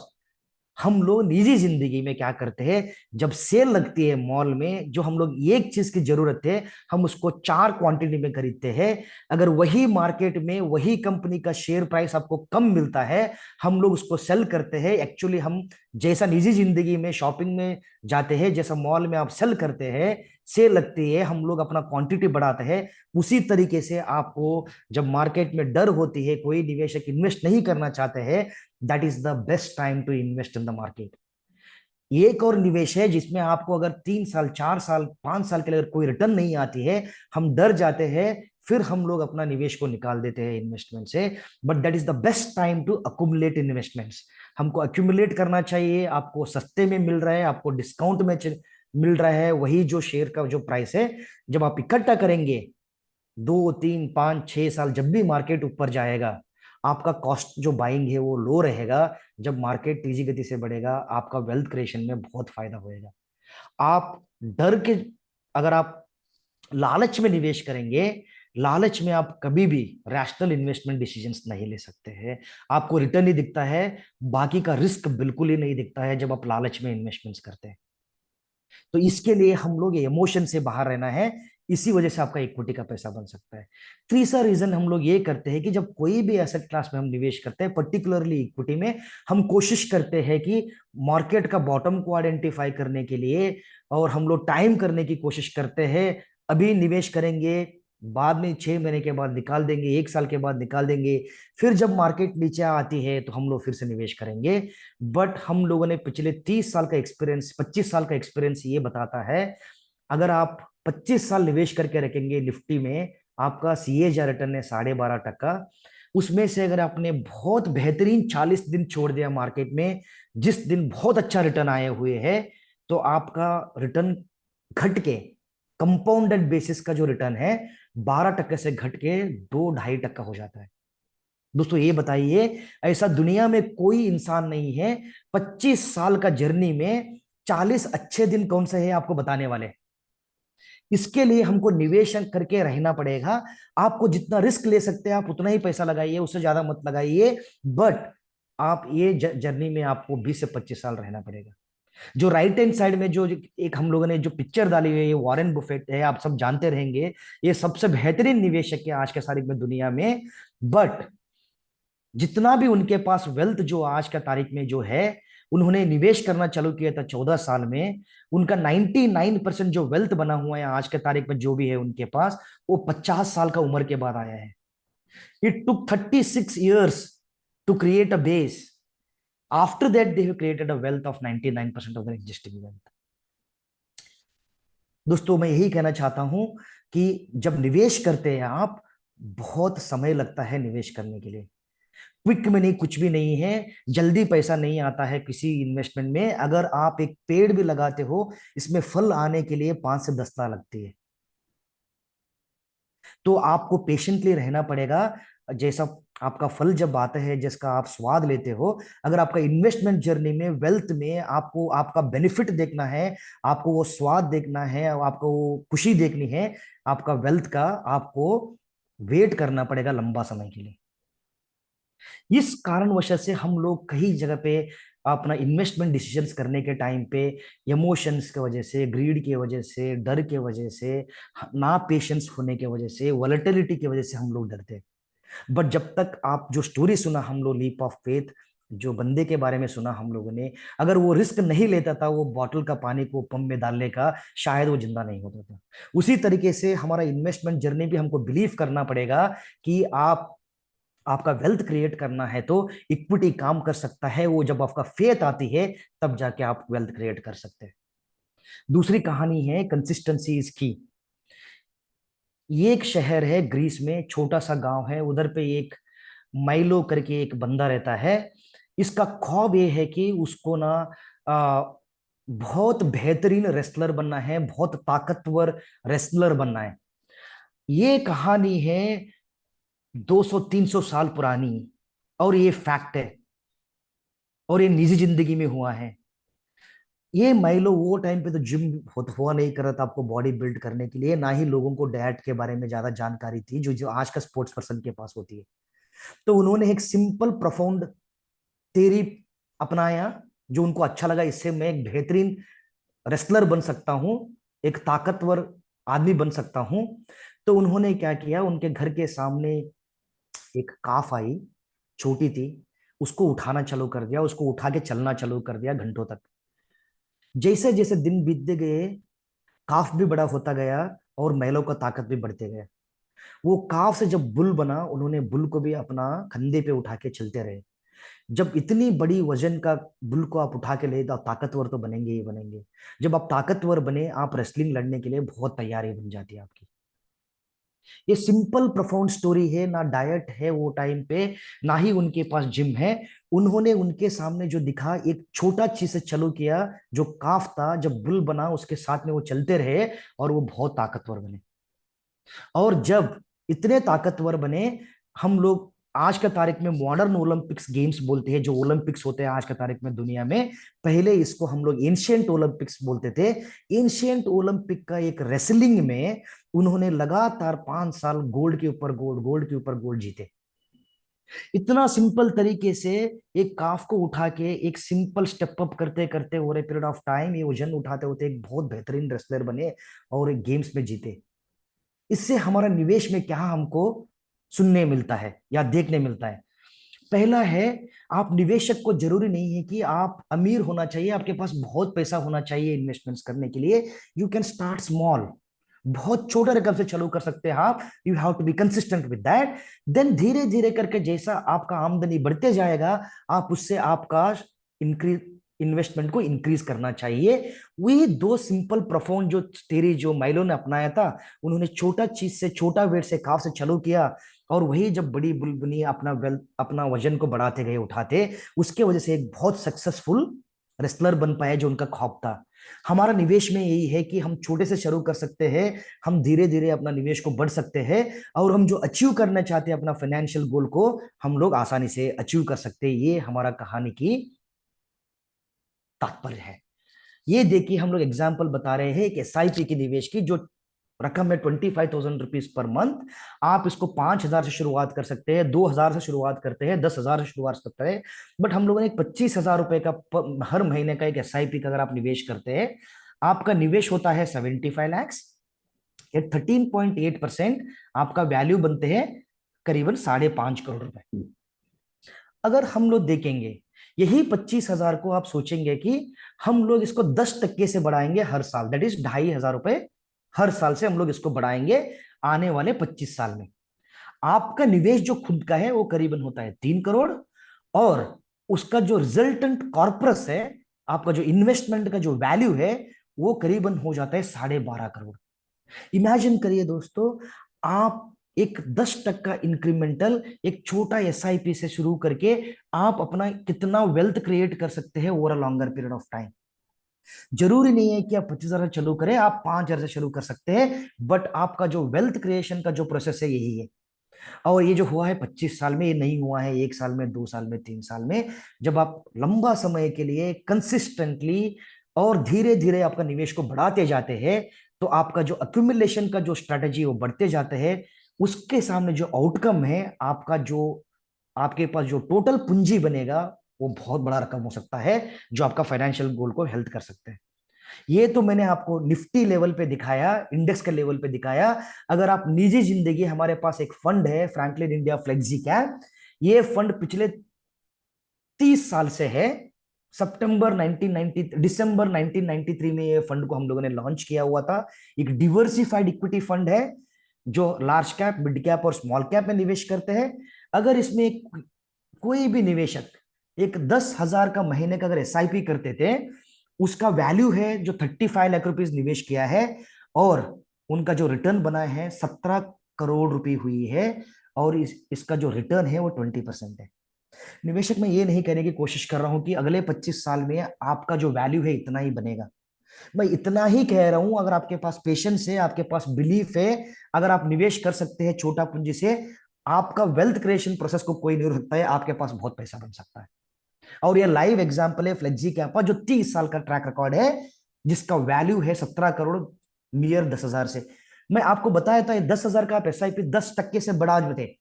हम लोग निजी जिंदगी में क्या करते हैं, जब सेल लगती है मॉल में, जो हम लोग एक चीज की जरूरत है हम उसको 4 क्वांटिटी में खरीदते हैं। अगर वही मार्केट में वही कंपनी का शेयर प्राइस आपको कम मिलता है, हम लोग उसको सेल करते हैं। एक्चुअली हम जैसा निजी जिंदगी में शॉपिंग में जाते हैं, जैसा मॉल में आप सेल करते हैं, सेल लगती है, हम लोग अपना क्वांटिटी बढ़ाते हैं, उसी तरीके से आपको जब मार्केट में डर होती है, कोई निवेशक इन्वेस्ट नहीं करना चाहते हैं, that is the best time to invest in the market. एक और निवेश है जिसमें आपको अगर 3 साल 4 साल 5 साल के लिए अगर कोई रिटर्न नहीं आती है, हम डर जाते हैं, फिर हम लोग अपना निवेश को निकाल देते हैं इन्वेस्टमेंट से। But that is the best time to accumulate investments. हमको अक्यूमुलेट करना चाहिए, आपको सस्ते में मिल रहा है, आपको डिस्काउंट में मिल रहा है वही जो शेयर का जो प्राइस है। जब आप इकट्ठा करेंगे 2 3 5 6 साल, जब भी मार्केट ऊपर जाएगा, आपका कॉस्ट जो बाइंग है वो लो रहेगा। जब मार्केट तेजी गति से बढ़ेगा, आपका वेल्थ क्रिएशन में बहुत फायदा होएगा। आप डर के, अगर आप लालच में निवेश करेंगे, लालच में आप कभी भी रैशनल इन्वेस्टमेंट डिसीजंस नहीं ले सकते हैं। आपको रिटर्न ही दिखता है, बाकी का रिस्क बिल्कुल ही नहीं दिखता है जब आप लालच में इन्वेस्टमेंट्स करते हैं। तो इसके लिए हम लोग इमोशन से बाहर रहना है, इसी वजह से आपका इक्विटी का पैसा बन सकता है। तीसरा रीजन हम लोग ये करते हैं कि जब कोई भी एसेट क्लास में हम निवेश करते हैं, पर्टिकुलरली इक्विटी में, हम कोशिश करते हैं कि मार्केट का बॉटम को आइडेंटिफाई करने के लिए, और हम लोग टाइम करने की कोशिश करते हैं। अभी निवेश करेंगे, बाद में 6 महीने के बाद निकाल देंगे, 1 साल के बाद निकाल देंगे, फिर जब मार्केट नीचे आती है तो हम लोग फिर से निवेश करेंगे। बट हम लोगों ने पिछले 30 साल का एक्सपीरियंस, 25 साल का एक्सपीरियंस ये बताता है, अगर आप 25 साल निवेश करके रखेंगे निफ्टी में, आपका सीए रिटर्न है 12.5%। उसमें से अगर आपने बहुत बेहतरीन 40 दिन छोड़ दिया मार्केट में, जिस दिन बहुत अच्छा रिटर्न आए हुए है, तो आपका रिटर्न घट के, कंपाउंडेड बेसिस का जो रिटर्न है, 12% से घट के 2 2.5% हो जाता है। दोस्तों ये बताइए, ऐसा दुनिया में कोई इंसान नहीं है 25 साल का जर्नी में 40 अच्छे दिन कौन से है आपको बताने वाले। इसके लिए हमको निवेश करके रहना पड़ेगा। आपको जितना रिस्क ले सकते हैं आप उतना ही पैसा लगाइए, उससे ज्यादा मत लगाइए। बट आप ये जर्नी में आपको 20 से 25 साल रहना पड़ेगा। जो राइट हैंड साइड में जो एक हम लोगों ने जो पिक्चर डाली हुई है, ये वॉरेन बुफेट है, आप सब जानते रहेंगे। ये सबसे बेहतरीन निवेशक है आज के तारीख में दुनिया में। बट जितना भी उनके पास वेल्थ जो आज का तारीख में जो है, उन्होंने निवेश करना चालू किया था 14 साल में। उनका 99% जो वेल्थ बना हुआ है आज के तारीख में जो भी है उनके पास, वो 50 साल का उम्र के बाद आया है। It took 36 years to create a base. After that they have created a wealth of 99% of the existing wealth. दोस्तों मैं यही कहना चाहता हूं कि जब निवेश करते हैं आप, बहुत समय लगता है निवेश करने के लिए। क्विक में नहीं, कुछ भी नहीं है, जल्दी पैसा नहीं आता है किसी इन्वेस्टमेंट में। अगर आप एक पेड़ भी लगाते हो, इसमें फल आने के लिए 5 से 10 साल लगती है। तो आपको पेशेंटली रहना पड़ेगा। जैसा आपका फल जब आता है, जिसका आप स्वाद लेते हो, अगर आपका इन्वेस्टमेंट जर्नी में, वेल्थ में आपको आपका बेनिफिट देखना है, आपको वो स्वाद देखना है, आपको वो खुशी देखनी है आपका वेल्थ का, आपको वेट करना पड़ेगा लंबा समय के लिए। इस कारणवश से हम लोग कई जगह पे अपना इन्वेस्टमेंट डिसीजंस करने के टाइम पे इमोशंस की वजह से, ग्रीड की वजह से, डर की वजह से, ना पेशेंस होने की वजह से, वॉलेटिलिटी की वजह से हम लोग डरते हैं। बट जब तक आप जो स्टोरी सुना हम लोग, लीप ऑफ फेथ, जो बंदे के बारे में सुना हम लोगों ने, अगर वो रिस्क नहीं लेता था वो बॉटल का पानी को पंप में डालने का, शायद वो जिंदा नहीं होता था। उसी तरीके से हमारा इन्वेस्टमेंट जर्नी भी हमको बिलीव करना पड़ेगा कि आपका वेल्थ क्रिएट करना है तो इक्विटी काम कर सकता है। वो जब आपका फेथ आती है, तब जाके आप वेल्थ क्रिएट कर सकते हैं। दूसरी कहानी है कंसिस्टेंसी इज की। ये एक शहर है ग्रीस में, छोटा सा गांव है, उधर पे एक माइलो करके एक बंदा रहता है। इसका ख्वाब ये है कि उसको ना आ, बहुत बेहतरीन रेसलर बनना है, बहुत ताकतवर रेसलर बनना है। ये कहानी है 200 300 साल पुरानी, और ये फैक्ट है, और ये निजी जिंदगी में हुआ है। ये माइलो वो टाइम पे तो जिम हुआ नहीं कर रहा था आपको बॉडी बिल्ड करने के लिए, ना ही लोगों को डाइट के बारे में ज्यादा जानकारी थी जो जो आज का स्पोर्ट्स पर्सन के पास होती है। तो उन्होंने एक सिंपल प्रोफाउंड थ्योरी अपनाया, जो उनको अच्छा लगा इससे मैं एक बेहतरीन रेसलर बन सकता हूं, एक ताकतवर आदमी बन सकता हूं। तो उन्होंने क्या किया, उनके घर के सामने एक काफ आई, छोटी थी, उसको उठाना चालू कर दिया, उसको उठा के चलना चालू कर दिया घंटों तक। जैसे जैसे दिन बीतते गए, काफ भी बड़ा होता गया और महिलाओं का ताकत भी बढ़ते गया। वो काफ से जब बुल बना, उन्होंने बुल को भी अपना कंधे पे उठा के चलते रहे। जब इतनी बड़ी वजन का बुल को आप उठा के ले तो आप ताकतवर तो बनेंगे ही बनेंगे। जब आप ताकतवर बने, आप रेसलिंग लड़ने के लिए बहुत तैयारी बन जाती है आपकी। ये सिंपल प्रोफाउंड स्टोरी है, ना डाइट है वो टाइम पे, ना ही उनके पास जिम है। उन्होंने उनके सामने जो दिखा, एक छोटा चीज से चालू किया, जो काफ था, जब बुल बना उसके साथ में वो चलते रहे और वो बहुत ताकतवर बने। और जब इतने ताकतवर बने, हम लोग आज का तारीख में मॉडर्न ओलंपिक्स गेम्स बोलते हैं, जो ओलंपिक्स होते हैं आज का तारीख में दुनिया में, पहले इसको हम लोग एंशियंट ओलंपिक्स बोलते थे। एंशियंट ओलंपिक का एक रेसलिंग में उन्होंने लगातार 5 साल गोल्ड के ऊपर गोल्ड, गोल्ड के ऊपर गोल्ड जीते। इतना सिंपल तरीके से एक काफ को उठा के एक सिंपल स्टेप अप करते करते over a period of time ये वजन उठाते होते एक बहुत बेहतरीन रेसलर बने और एक गेम्स में जीते। इससे हमारा निवेश में क्या हमको सुनने मिलता है या देखने मिलता है? पहला है, आप निवेशक को जरूरी नहीं है कि आप अमीर होना चाहिए, आपके पास बहुत पैसा होना चाहिए इन्वेस्टमेंट्स करने के लिए। यू कैन स्टार्ट स्मॉल, बहुत छोटा रकम से चालू कर सकते हैं आप। You have to be consistent with that. Then धीरे धीरे करके जैसा आपका आमदनी बढ़ते जाएगा, आप उससे आपका इंक्रीज इन्वेस्टमेंट को इंक्रीज करना चाहिए। वही दो सिंपल प्रोफाउंड जो तेरी जो माइलो ने अपनाया था, उन्होंने छोटा चीज से, छोटा वेट से, काफ से चालू किया, और वही जब बड़ी बुलबुनी अपना अपना वजन को बढ़ाते गए, उठाते, उसके वजह से एक बहुत सक्सेसफुल रेसलर बन पाया जो उनका ख्वाब था। हमारा निवेश में यही है कि हम छोटे से शुरू कर सकते हैं, हम धीरे धीरे अपना निवेश को बढ़ सकते हैं, और हम जो अचीव करना चाहते हैं अपना फाइनेंशियल गोल को, हम लोग आसानी से अचीव कर सकते हैं। ये हमारा कहानी की तात्पर्य है। ये देखिए, हम लोग एग्जाम्पल बता रहे हैं एक एसआईपी की निवेश की, जो रकम है 25,000 रुपीज पर मंथ। आप इसको 5,000 से शुरुआत कर सकते हैं, 2,000 से शुरुआत करते हैं, 10,000 से शुरुआत करते हैं। बट हम लोगों ने एक 25,000 रुपए का हर महीने का एक एसआईपी का अगर आप निवेश करते हैं, आपका निवेश होता है 75 लाख। 13.8% आपका वैल्यू बनते हैं करीबन 5.5 करोड़ रुपए। अगर हम लोग देखेंगे यही 25,000 को, आप सोचेंगे कि हम लोग इसको 10% से बढ़ाएंगे हर साल, दैट इज 2,500 रुपए हर साल से हम लोग इसको बढ़ाएंगे आने वाले 25 साल में। आपका निवेश जो खुद का है वो करीबन होता है 3 करोड़, और उसका जो रिजल्टेंट कॉर्पस है, आपका जो इन्वेस्टमेंट का जो वैल्यू है, वो करीबन हो जाता है 12.5 करोड़। इमेजिन करिए दोस्तों, आप एक 10% इंक्रीमेंटल एक छोटा एसआईपी से शुरू करके आप अपना कितना वेल्थ क्रिएट कर सकते हैं over a longer period of time. जरूरी नहीं है कि आप 25,000 से शुरू करें, आप 5,000 से शुरू कर सकते हैं, बट आपका जो वेल्थ क्रिएशन का जो प्रोसेस है यही है। और ये जो हुआ है 25 साल में, ये नहीं हुआ है 1 साल में, 2 साल में, 3 साल में। जब आप लंबा समय के लिए कंसिस्टेंटली और धीरे धीरे आपका निवेश को बढ़ाते जाते हैं, तो आपका जो अक्यूमुलेशन का जो स्ट्रेटेजी वो बढ़ते जाते हैं, उसके सामने जो आउटकम है आपका, जो आपके पास जो टोटल पूंजी बनेगा, वो बहुत बड़ा रकम हो सकता है, जो आपका फाइनेंशियल गोल को हेल्प कर सकते हैं। ये तो मैंने आपको निफ्टी लेवल पे दिखाया, इंडेक्स के लेवल पे दिखाया। अगर आप निजी जिंदगी, हमारे पास एक फंड है फ्रैंकलिन इंडिया फ्लेक्सी कैप। ये फंड पिछले 30 साल से है। दिसंबर 1993 में ये फंड को हम लोगों ने लॉन्च किया हुआ था। एक डिवर्सिफाइड इक्विटी फंड है, जो लार्ज कैप, मिड कैप और स्मॉल कैप में निवेश करते हैं। अगर इसमें कोई भी निवेशक एक 10,000 का महीने का अगर एसआईपी करते थे, उसका वैल्यू है जो 35 लाख रुपीज निवेश किया है, और उनका जो रिटर्न बना है 17 करोड़ रुपए हुई है, और इसका जो रिटर्न है वो 20% है। निवेशक, मैं ये नहीं कहने की कोशिश कर रहा हूं कि अगले 25 साल में आपका जो वैल्यू है इतना ही बनेगा। मैं इतना ही कह रहा हूं, अगर आपके पास पेशेंस है, आपके पास बिलीफ है, अगर आप निवेश कर सकते हैं छोटा पूंजी से, आपका वेल्थ क्रिएशन प्रोसेस को कोई नहीं रोक सकता है, आपके पास बहुत पैसा बन सकता है। और ये लाइव एग्जांपल है फ्लेक्सी कैप का, जो 30 साल का ट्रैक रिकॉर्ड है, जिसका वैल्यू है 17 करोड़, नियर 10,000 से। मैं आपको बताया था, 10,000 का आप एसआईपी 10% से बढ़ा देते,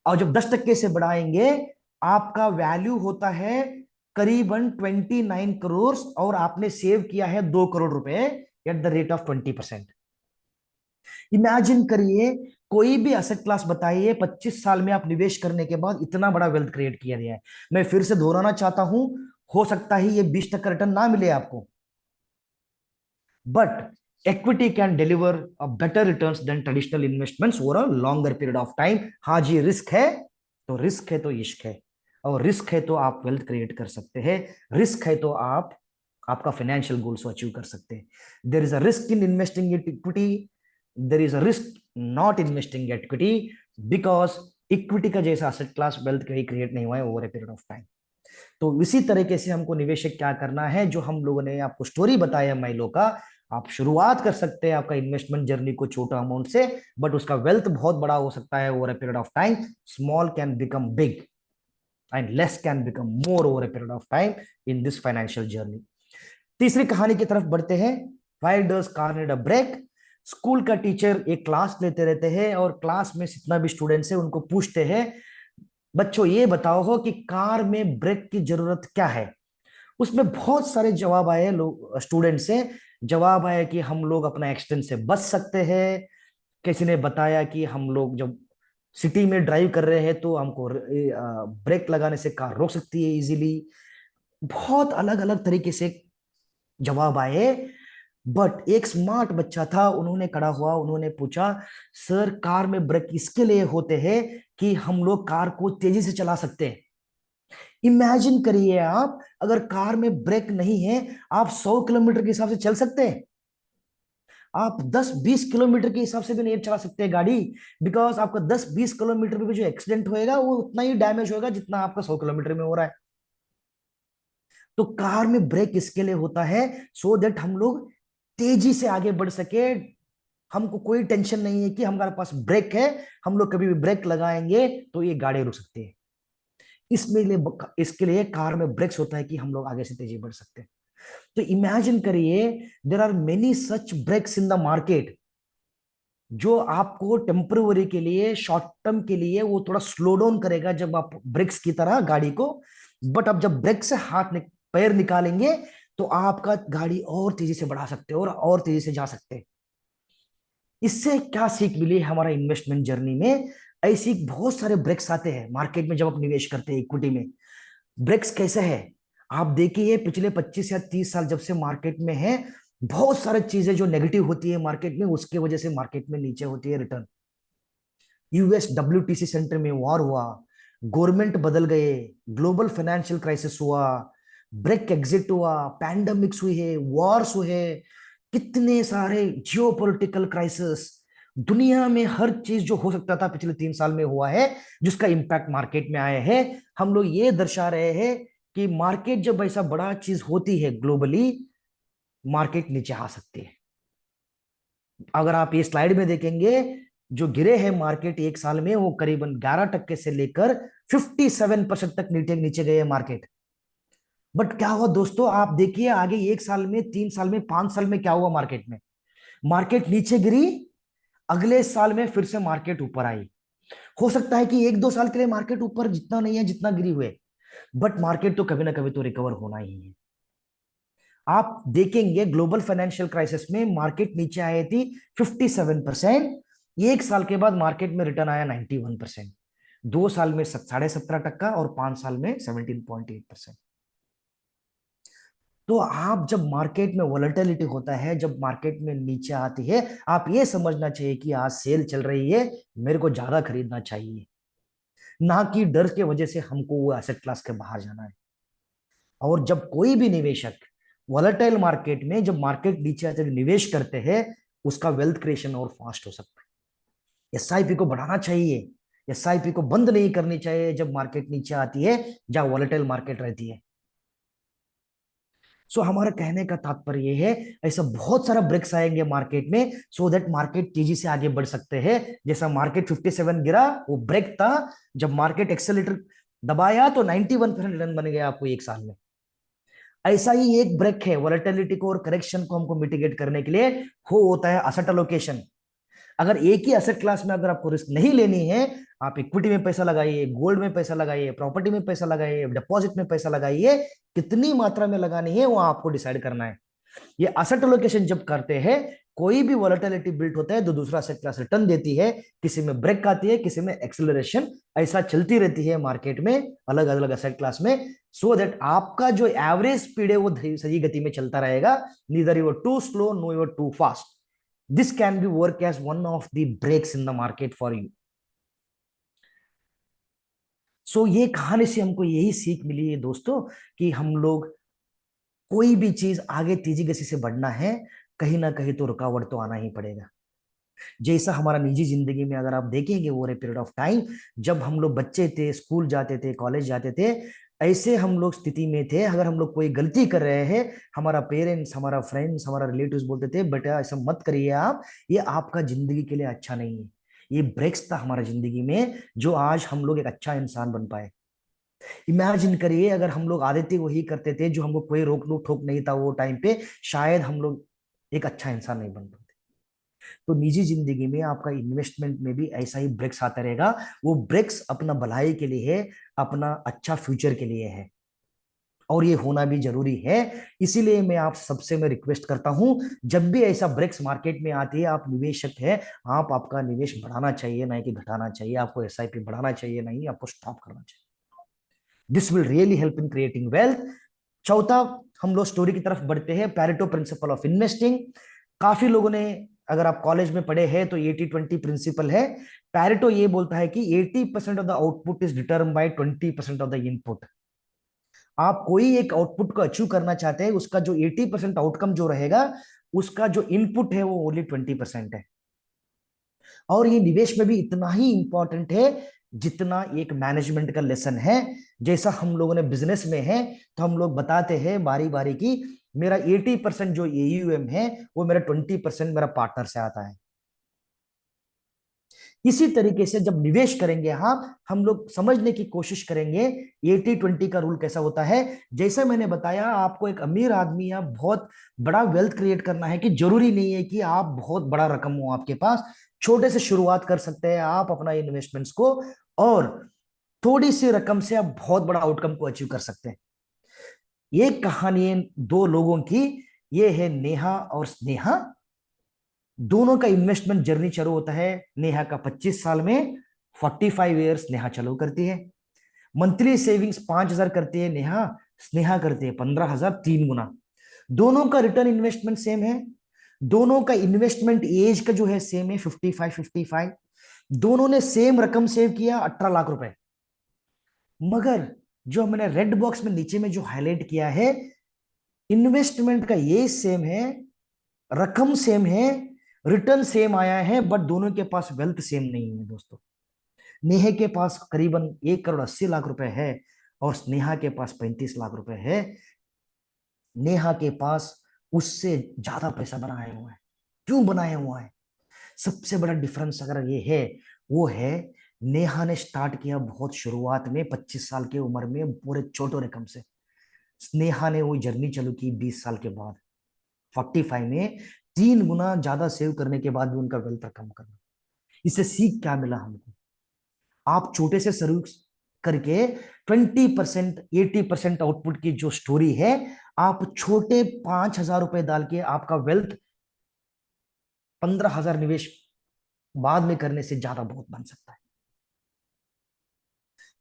और जब 10% से बढ़ाएंगे, आपका वैल्यू होता है करीबन 29 करोड़, और आपने सेव किया है 2 करोड़ रुपए at the rate of 20%। Imagine करिए, कोई भी असेट क्लास बताइए 25 साल में आप निवेश करने के बाद इतना बड़ा वेल्थ क्रिएट किया गया है। मैं फिर से दोहराना चाहता हूं, हो सकता है ये 20% रिटर्न ना मिले आपको, but equity can deliver a better returns than traditional investments over a longer period of time। हाँ जी, रिस्क है तो रिस्क है तो इश्क है, और रिस्क है तो आप वेल्थ क्रिएट कर सकते हैं, रिस्क है तो आप आपका फाइनेंशियल गोल्स को अचीव कर सकते हैं। There is a risk in investing in equity, there is a risk not investing equity, because equity का जैसा एसेट क्लास वेल्थ कहीं क्रिएट नहीं हुआ है over a period of time. तो इसी तरीके से हमको निवेशक क्या करना है, जो हम लोगों ने आपको स्टोरी बताया माइलो का, आप शुरुआत कर सकते हैं आपका इन्वेस्टमेंट जर्नी को छोटा अमाउंट से, बट उसका वेल्थ बहुत बड़ा हो सकता है over a period of time. Small can become big and less can become more over a period of time in this financial journey. तीसरी कहानी की तरफ बढ़ते हैं। Why does car need a brake? School का टीचर एक class लेते रहते हैं और क्लास में जितना भी स्टूडेंट्स है उनको पूछते हैं, बच्चों ये बताओ हो कि कार में ब्रेक की जरूरत क्या है। उसमें बहुत सारे जवाब आए, लोग स्टूडेंट से जवाब आया कि हम लोग अपना एक्सीडेंट से बच सकते हैं, किसी ने बताया कि हम लोग जब सिटी में ड्राइव कर रहे हैं तो हमको ब्रेक लगाने से कार रोक सकती है इजीली। बहुत अलग अलग तरीके से जवाब आए, बट एक स्मार्ट बच्चा था, उन्होंने खड़ा हुआ, उन्होंने पूछा, सर कार में ब्रेक इसके लिए होते हैं कि हम लोग कार को तेजी से चला सकते हैं। इमेजिन करिए आप, अगर कार में ब्रेक नहीं है, आप 100 किलोमीटर के हिसाब से चल सकते हैं, आप 10-20 किलोमीटर के हिसाब से भी नहीं चला सकते गाड़ी, बिकॉज आपका 10-20 किलोमीटर में भी जो एक्सीडेंट होएगा वो उतना ही डैमेज होगा जितना आपका 100 किलोमीटर में हो रहा है। तो कार में ब्रेक इसके लिए होता है सो दैट हम लोग तेजी से आगे बढ़ सके। हमको कोई टेंशन नहीं है कि हमारे पास ब्रेक है, हम लोग कभी भी ब्रेक लगाएंगे तो ये गाड़ी रुक सकती है। इसके लिए कार में ब्रेक्स होता है कि हम लोग आगे से तेजी बढ़ सकते हैं। तो इमेजिन करिए, there are many such breaks in the market, जो आपको टेम्पररी के लिए, शॉर्ट टर्म के लिए वो थोड़ा स्लो डाउन करेगा जब आप ब्रेक्स की तरह गाड़ी को, बट अब जब ब्रेक से पैर निकालेंगे तो आपका गाड़ी और तेजी से बढ़ा सकते हो और तेजी से जा सकते हैं। इससे क्या सीख मिली हमारा इन्वेस्टमेंट जर्नी में? ऐसी बहुत सारे ब्रेक्स आते हैं मार्केट में जब आप निवेश करते हैं इक्विटी में। ब्रेक्स कैसे है, आप देखिए पिछले 25 या 30 साल जब से मार्केट में है, बहुत सारी चीजें जो नेगेटिव होती है मार्केट में, उसके वजह से मार्केट में नीचे होती है रिटर्न। यूएस WTC सेंटर में वॉर हुआ, गवर्नमेंट बदल गए, ग्लोबल फाइनेंशियल क्राइसिस हुआ, ब्रेक एग्जिट हुआ, पैंडमिक्स हुई है, वॉर्स हुए, कितने सारे जियोपॉलिटिकल क्राइसिस, दुनिया में हर चीज जो हो सकता था पिछले 3 साल में हुआ है, जिसका इंपैक्ट मार्केट में आया है। हम लोग ये दर्शा रहे हैं कि मार्केट जब ऐसा बड़ा चीज होती है ग्लोबली, मार्केट नीचे आ सकती है। अगर आप ये स्लाइड में देखेंगे, जो गिरे हैं मार्केट एक साल में, वो करीबन 11% से लेकर 57% तक नीचे नीचे गए मार्केट। बट क्या हुआ दोस्तों, आप देखिए आगे 1 साल में, 3 साल में, 5 साल में क्या हुआ मार्केट में। मार्केट नीचे गिरी, अगले साल में फिर से मार्केट ऊपर आई। हो सकता है कि 1-2 साल के लिए मार्केट ऊपर जितना नहीं है जितना गिरी हुए, बट मार्केट तो कभी ना कभी तो रिकवर होना ही है। आप देखेंगे ग्लोबल फाइनेंशियल क्राइसिस में मार्केट नीचे आई थी 57%, 1 साल के बाद मार्केट में रिटर्न आया 91%, 2 साल में 17.5% और 5 साल में 17.8%। तो आप जब मार्केट में वॉलेटिलिटी होता है, जब मार्केट में नीचे आती है, आप ये समझना चाहिए कि आज सेल चल रही है, मेरे को ज्यादा खरीदना चाहिए, ना कि डर के वजह से हमको वो एसेट क्लास के बाहर जाना है। और जब कोई भी निवेशक वॉलेटाइल मार्केट में, जब मार्केट नीचे आते निवेश करते हैं, उसका वेल्थ क्रिएशन और फास्ट हो सकता है। एसआईपी को बढ़ाना चाहिए, एसआईपी को बंद नहीं करनी चाहिए जब मार्केट नीचे आती है, जहां वॉलेटाइल मार्केट रहती है। सो हमारा कहने का तात्पर्य है, ऐसा बहुत सारा ब्रेक्स आएंगे मार्केट में, सो दैट मार्केट तेजी से आगे बढ़ सकते हैं। जैसा मार्केट 57 गिरा, वो ब्रेक था। जब मार्केट एक्सेलेरेटर दबाया तो 91% रिटर्न बन गया आपको 1 साल में। ऐसा ही एक ब्रेक है वॉलेटिलिटी को और करेक्शन को हमको मिटिगेट करने के लिए, वो होता है असेट अलोकेशन। अगर एक ही एसेट क्लास में अगर आपको रिस्क नहीं लेनी है, आप इक्विटी में पैसा लगाइए, गोल्ड में पैसा लगाइए, प्रॉपर्टी में पैसा लगाइए, डिपॉजिट में पैसा लगाइए, कितनी मात्रा में लगानी है वो आपको डिसाइड करना है। ये एसेट एलोकेशन जब करते हैं, कोई भी वॉलेटिलिटी बिल्ड होता है तो दूसरा एसेट क्लास रिटर्न देती है, किसी में ब्रेक आती है, किसी में एक्सेलरेशन, ऐसा चलती रहती है मार्केट में अलग अलग एसेट क्लास में, सो दैट आपका जो एवरेज स्पीड है वो सही गति में चलता रहेगा, neither you are too slow no you are too fast. This can be work as one of the breaks in the market for you. So ये कहानी से हमको यही सीख मिली है दोस्तों, कि हम लोग कोई भी चीज आगे तेजी गति से बढ़ना है, कहीं ना कहीं तो रुकावट तो आना ही पड़ेगा। जैसा हमारा निजी जिंदगी में अगर आप देखेंगे over a period of time, जब हम लोग बच्चे थे, स्कूल जाते थे, कॉलेज जाते थे, ऐसे हम लोग स्थिति में थे, अगर हम लोग कोई गलती कर रहे हैं, हमारा पेरेंट्स, हमारा फ्रेंड्स, हमारा रिलेटिव्स बोलते थे बेटा ऐसा मत करिए आप, ये आपका जिंदगी के लिए अच्छा नहीं है। ये ब्रेक्स था हमारा जिंदगी में, जो आज हम लोग एक अच्छा इंसान बन पाए। इमेजिन करिए अगर हम लोग आदित्य वही करते थे, जो हमको कोई रोक टोक ठोक नहीं था वो टाइम पे, शायद हम लोग एक अच्छा इंसान नहीं बन पाते। तो निजी जिंदगी में आपका इन्वेस्टमेंट में भी ऐसा ही ब्रेक्स आता रहेगा। वो ब्रेक्स अपना भलाई के लिए है, अपना अच्छा फ्यूचर के लिए है, और ये होना भी जरूरी है। इसीलिए मैं आप सबसे मैं रिक्वेस्ट करता हूं, जब भी ऐसा ब्रेक्स मार्केट में आती है, आप निवेशक है, आप आपका निवेश बढ़ाना चाहिए, नहीं कि घटाना चाहिए। आपको एसआईपी बढ़ाना चाहिए, नहीं आपको स्टॉप करना चाहिए। This will really help in creating wealth. चौथा, हम लोग स्टोरी की तरफ बढ़ते हैं, पैरेटो प्रिंसिपल ऑफ इन्वेस्टिंग। काफी लोगों ने, अगर आप कॉलेज में पढ़े हैं तो 80-20 प्रिंसिपल है। पैरेटो ये बोलता है कि 80% of the output is determined by 20% of the input. आप कोई एक आउटपुट को अचीव करना चाहते हैं, उसका जो 80% आउटकम जो रहेगा, उसका जो इनपुट है वो ओनली 20% है। और ये निवेश में भी इतना ही इंपॉर्टेंट है जितना एक मैनेजमेंट का लेसन है। जैसा हम लोगों ने बिजनेस में है, तो हम लोग बताते हैं बारी बारी की मेरा 80% जो एयूएम है वो मेरा 20% मेरा पार्टनर से आता है। इसी तरीके से जब निवेश करेंगे, हाँ, हम लोग समझने की कोशिश करेंगे 80-20 का रूल कैसा होता है। जैसे मैंने बताया, आपको एक अमीर आदमी या बहुत बड़ा वेल्थ क्रिएट करना है, कि जरूरी नहीं है कि आप बहुत बड़ा रकम हो आपके पास, छोटे से शुरुआत कर सकते हैं आप अपना इन्वेस्टमेंट्स को, और थोड़ी सी रकम से आप बहुत बड़ा आउटकम को अचीव कर सकते हैं। ये कहानी है दो लोगों की, ये है नेहा और स्नेहा। दोनों का इन्वेस्टमेंट जर्नी चालू होता है नेहा का 25 साल में, 45 ईयर्स नेहा चालू करती है। मंथली सेविंग्स 5,000 करती है नेहा, स्नेहा करती है 15,000, 3 गुना। दोनों का रिटर्न इन्वेस्टमेंट सेम है, दोनों का इन्वेस्टमेंट एज का जो है सेम है, 55-55। दोनों ने सेम रकम सेव किया, 18 लाख रुपए। मगर जो मैंने रेड बॉक्स में नीचे में जो हाईलाइट किया है, इन्वेस्टमेंट का ये सेम है, रकम सेम है, रिटर्न सेम आया है, बट दोनों के पास वेल्थ सेम नहीं है दोस्तों। नेहा के पास करीबन 1,80,00,000 रुपए है, और स्नेहा के पास 35 लाख रुपए है। नेहा के पास उससे ज्यादा पैसा बनाया हुआ है। क्यों बनाया हुआ है? सबसे बड़ा डिफरेंस अगर ये है, वो है नेहा ने स्टार्ट किया बहुत शुरुआत में, 25 साल की उम्र में, पूरे छोटे रकम से। स्नेहा ने वो जर्नी चालू की 20 साल के बाद, 45 में, 3 गुना ज्यादा सेव करने के बाद भी उनका वेल्थ कम करना। इससे सीख क्या मिला हमको? आप छोटे से शुरू करके 20% 80% आउटपुट की जो स्टोरी है, आप छोटे 5,000 रुपए डाल के आपका वेल्थ 15,000 निवेश बाद में करने से ज्यादा बहुत बन सकता है।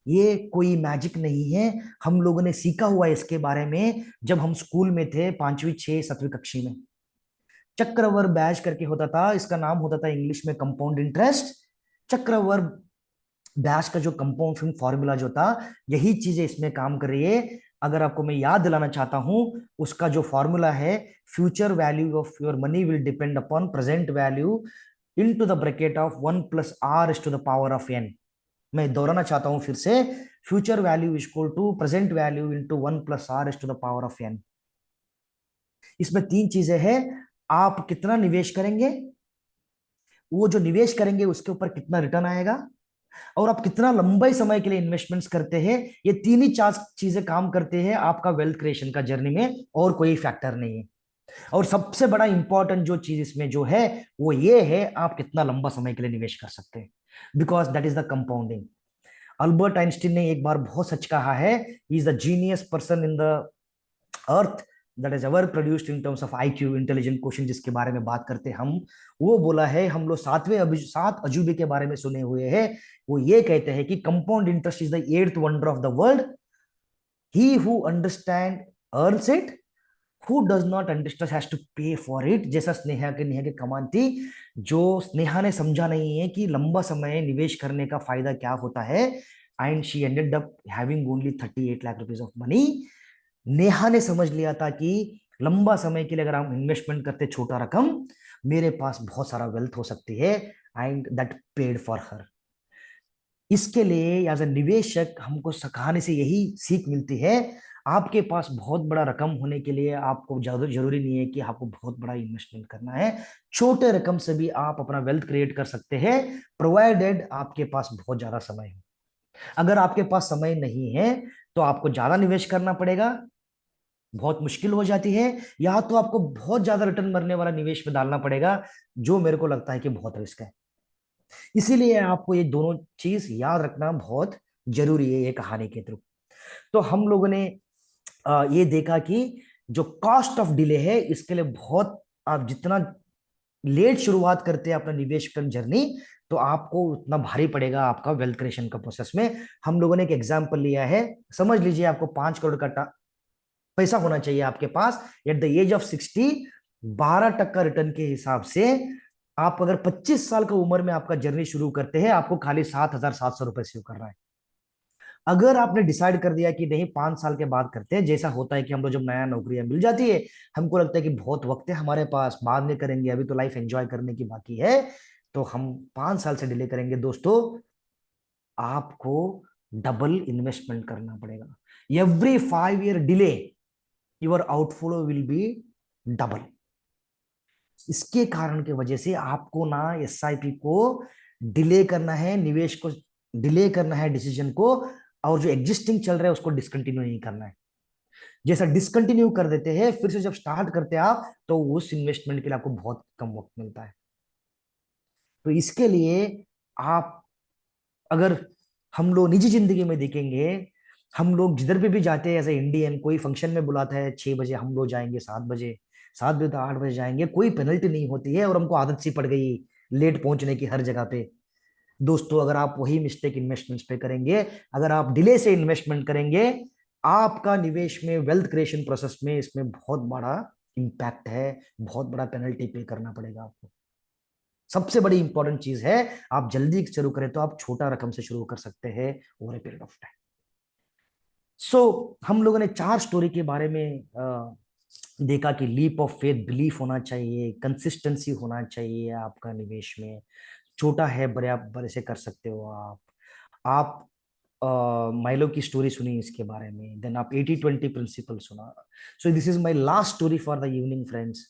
ये कोई मैजिक नहीं है, हम लोगों ने सीखा हुआ है इसके बारे में जब हम स्कूल में थे, 5वीं 6 7वीं कक्षा में। चक्रवर्ग ब्याज करके होता था, इसका नाम होता था इंग्लिश में कंपाउंड इंटरेस्ट। चक्रवर्ग ब्याज का जो कंपाउंड फॉर्मूला जो था, यही चीजें इसमें काम कर रही है। अगर आपको मैं याद दिलाना चाहता हूं, उसका जो फॉर्मूला है, future value of your money will depend upon present value into the bracket of 1+r⁴ मैं दोहराना चाहता हूं फिर से, future value is equal to present value into 1+r⁴ इसमें तीन चीजें हैं। आप कितना निवेश करेंगे, वो जो निवेश करेंगे उसके ऊपर कितना रिटर्न आएगा, और आप कितना लंबे समय के लिए इन्वेस्टमेंट्स करते हैं। ये तीन ही चार चीजें काम करते हैं आपका वेल्थ क्रिएशन का जर्नी में, और कोई फैक्टर नहीं है। और सबसे बड़ा इंपॉर्टेंट जो चीज इसमें जो है वो ये है, आप कितना लंबा समय के लिए निवेश कर सकते हैं, because that is the compounding. Albert Einstein ने एक बार बहुत सच कहा है, he is the genius person in the earth that is ever produced in terms of IQ, intelligent question जिसके बारे में बात करते हैं हम। वो बोला है, हम लोग सात अजूबे के बारे में सुने हुए हैं। वो ये कहते हैं कि compound interest is the eighth wonder of the world, he who understand earns it, who does not understand has to pay for it. जैसा नेहा की कमान थी, जो स्नेहा ने समझा नहीं है कि लंबा समय निवेश करने का फायदा क्या होता है, and she ended up having only 38 lakh rupees of money. Neha ने समझ लिया था कि लंबा समय के लिए अगर हम इन्वेस्टमेंट करते छोटा रकम, मेरे पास बहुत सारा वेल्थ हो सकती है, and that paid for her. इसके लिए एज ए निवेशक हमको कहानी से यही सीख मिलती है, आपके पास बहुत बड़ा रकम होने के लिए आपको जरूरी नहीं है कि आपको बहुत बड़ा इन्वेस्टमेंट करना है। छोटे रकम से भी आप अपना वेल्थ क्रिएट कर सकते हैं, प्रोवाइडेड आपके पास बहुत ज्यादा समय है। अगर आपके पास समय नहीं है तो आपको ज्यादा निवेश करना पड़ेगा, बहुत मुश्किल हो जाती है, या तो आपको बहुत ज्यादा रिटर्न मरने वाला निवेश में डालना पड़ेगा, जो मेरे को लगता है कि बहुत रिस्क है। इसीलिए आपको ये दोनों चीज याद रखना बहुत जरूरी है ये कहानी के थ्रू। तो हम लोगों ने ये देखा कि जो कॉस्ट ऑफ डिले है, इसके लिए बहुत, आप जितना लेट शुरुआत करते हैं अपना निवेश कर जर्नी, तो आपको उतना भारी पड़ेगा आपका वेल्थ क्रिएशन का प्रोसेस में। हम लोगों ने एक एग्जांपल लिया है, समझ लीजिए आपको 5 करोड़ का पैसा होना चाहिए आपके पास at the age of 60, 12% return के हिसाब से। आप अगर 25 साल का उम्र में आपका जर्नी शुरू करते हैं, आपको खाली 7,700 रुपए सेव करना है। अगर आपने डिसाइड कर दिया कि नहीं 5 साल के बाद करते हैं, जैसा होता है कि हम लोग जब नया नौकरियां मिल जाती है, हमको लगता है कि बहुत वक्त है हमारे पास, बाद में करेंगे, अभी तो लाइफ एंजॉय करने की बाकी है, तो हम 5 साल से डिले करेंगे। दोस्तों, आपको डबल इन्वेस्टमेंट करना पड़ेगा। Every 5 year delay, your outflow will be double. इसके कारण की वजह से आपको ना एसआईपी को डिले करना है, निवेश को डिले करना है, डिसीजन को, और जो एग्जिस्टिंग चल रहा है उसको डिसकंटिन्यू नहीं करना है। जैसा डिसकंटिन्यू कर देते हैं, फिर से जब स्टार्ट करते हैं आप, तो उस इन्वेस्टमेंट के लिए आपको बहुत कम वक्त मिलता है। तो इसके लिए आप, अगर हम लोग निजी जिंदगी में देखेंगे, हम लोग जिधर पे भी जाते हैं एज ए इंडियन, कोई फंक्शन में बुलाता है 6 बजे, हम लोग जाएंगे 7 बजे, 7 बजे तो 8 बजे जाएंगे, कोई पेनल्टी नहीं होती है, और हमको आदत सी पड़ गई लेट पहुंचने की हर जगह पे। दोस्तों, अगर आप वही मिस्टेक इन्वेस्टमेंट्स पे करेंगे, अगर आप डिले से इन्वेस्टमेंट करेंगे, आपका निवेश में, वेल्थ क्रिएशन प्रोसेस में, इसमें बहुत बड़ा इंपैक्ट है, बहुत बड़ा पेनल्टी पे करना पड़ेगा आपको। सबसे बड़ी इंपॉर्टेंट चीज है, आप जल्दी शुरू करें तो आप छोटा रकम से शुरू कर सकते हैं over a period of time. So हम लोगों ने 4 स्टोरी के बारे में देखा कि लीप ऑफ फेथ, बिलीफ होना चाहिए, कंसिस्टेंसी होना चाहिए आपका निवेश में। छोटा है, बड़े, आप बड़े से कर सकते हो आप माइलो की स्टोरी सुनी इसके बारे में, देन आप 80-20 प्रिंसिपल सुना। So this is my last story for the evening friends.